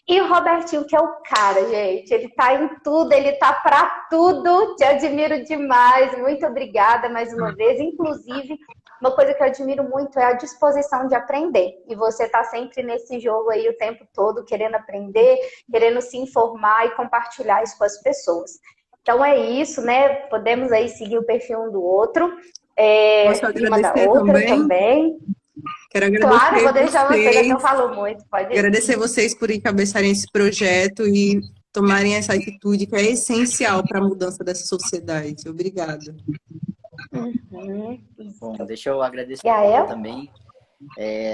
E o Robertinho, que é o cara, gente, ele tá em tudo, ele tá para tudo, te admiro demais, muito obrigada mais uma vez, inclusive, uma coisa que eu admiro muito é a disposição de aprender, e você tá sempre nesse jogo aí o tempo todo, querendo aprender, querendo se informar e compartilhar isso com as pessoas. Então é isso, né, podemos aí seguir o perfil um do outro, Posso e uma da agradecer outra também. Quero agradecer Claro, vou deixar você, já que eu vocês, falo muito, pode ir. agradecer vocês por encabeçarem esse projeto e tomarem essa atitude que é essencial para a mudança dessa sociedade. Obrigada. Bom, deixa eu agradecer Gael? também.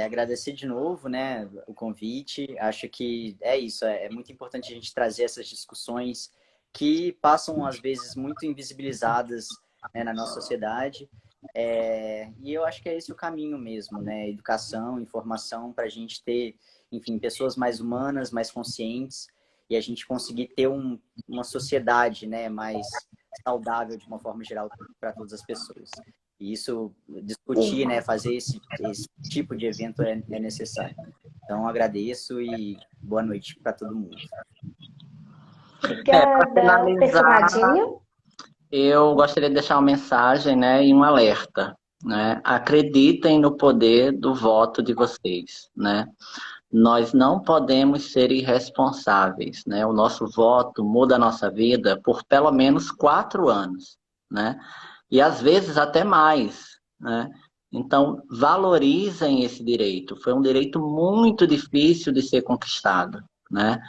Agradecer de novo, né, o convite. Acho que é isso, é muito importante a gente trazer essas discussões que passam, às vezes, muito invisibilizadas, né, na nossa sociedade. E eu acho que é esse o caminho mesmo, né? Educação, informação, para a gente ter, enfim, pessoas mais humanas, mais conscientes, e a gente conseguir ter uma sociedade, né, mais saudável de uma forma geral para todas as pessoas. E isso, discutir, né, fazer esse tipo de evento é necessário. Então, agradeço e boa noite para todo mundo. Obrigada. Perfumadinho? Eu gostaria de deixar uma mensagem, né, e um alerta, né? Acreditem no poder do voto de vocês, né? Nós não podemos ser irresponsáveis, né? O nosso voto muda a nossa vida por pelo menos 4 anos, né? E às vezes até mais, né? Então, valorizem esse direito. Foi um direito muito difícil de ser conquistado, né?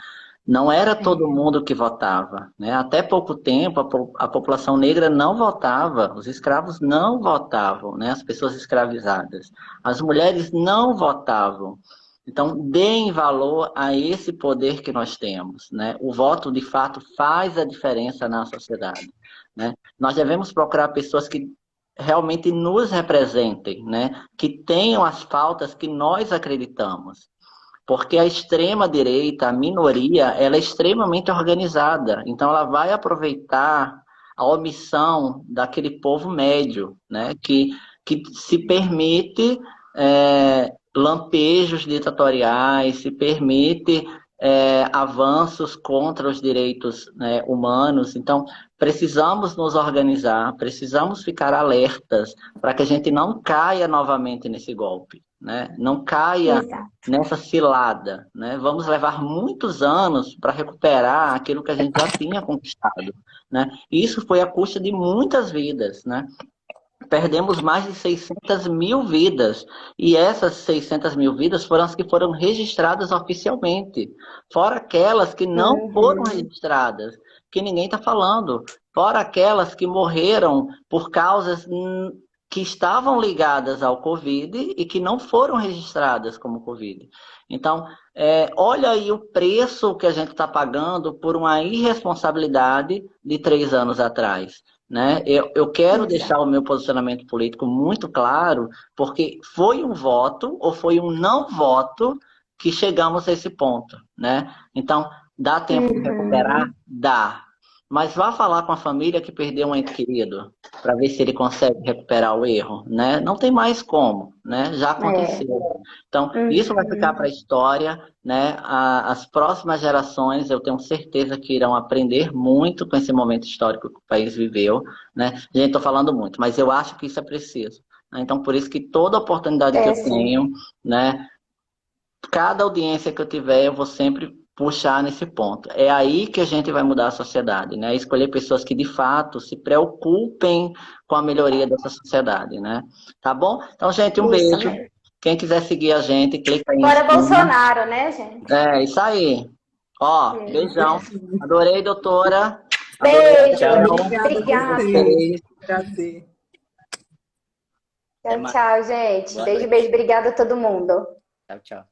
Não era todo mundo que votava, né? Até pouco tempo a população negra não votava, os escravos não votavam, né? As pessoas escravizadas. As mulheres não votavam. Então, deem valor a esse poder que nós temos, né? O voto, de fato, faz a diferença na sociedade, né? Nós devemos procurar pessoas que realmente nos representem, né? Que tenham as pautas que nós acreditamos. Porque a extrema-direita, a minoria, ela é extremamente organizada. Então, ela vai aproveitar a omissão daquele povo médio, né? Que se permite lampejos ditatoriais, se permite avanços contra os direitos, né, humanos. Então, precisamos nos organizar, precisamos ficar alertas para que a gente não caia novamente nesse golpe, né? Não caia Exato. nessa cilada, né? Vamos levar muitos anos para recuperar aquilo que a gente já tinha conquistado, né? E isso foi à custa de muitas vidas, né? Perdemos mais de 600 mil vidas. E essas 600 mil vidas foram as que foram registradas oficialmente. Fora aquelas que não foram registradas, que ninguém está falando. Fora aquelas que morreram por causas que estavam ligadas ao Covid e que não foram registradas como Covid. Então, olha aí o preço que a gente está pagando por uma irresponsabilidade de 3 anos atrás. Né? Eu quero deixar o meu posicionamento político muito claro, porque foi um voto ou foi um não voto que chegamos a esse ponto. Né? Então, dá tempo de recuperar? Dá. Mas vá falar com a família que perdeu um ente querido, para ver se ele consegue recuperar o erro. Né? Não tem mais como, né? Já aconteceu. Então, isso vai ficar para a história. Né? As próximas gerações, eu tenho certeza que irão aprender muito com esse momento histórico que o país viveu. Né? Gente, estou falando muito, mas eu acho que isso é preciso. Né? Então, por isso que toda oportunidade que eu tenho, né? Cada audiência que eu tiver, eu vou sempre puxar nesse ponto. É aí que a gente vai mudar a sociedade, né? Escolher pessoas que, de fato, se preocupem com a melhoria dessa sociedade, né? Tá bom? Então, gente, um beijo. Quem quiser seguir a gente, clica aí em Fora cima. Bolsonaro, né, gente? Isso aí. Ó, beijão. Adorei, doutora. Beijo. Obrigada. Prazer. Tchau, gente. Beijo, beijo. Obrigada a todo mundo. Tchau, tchau.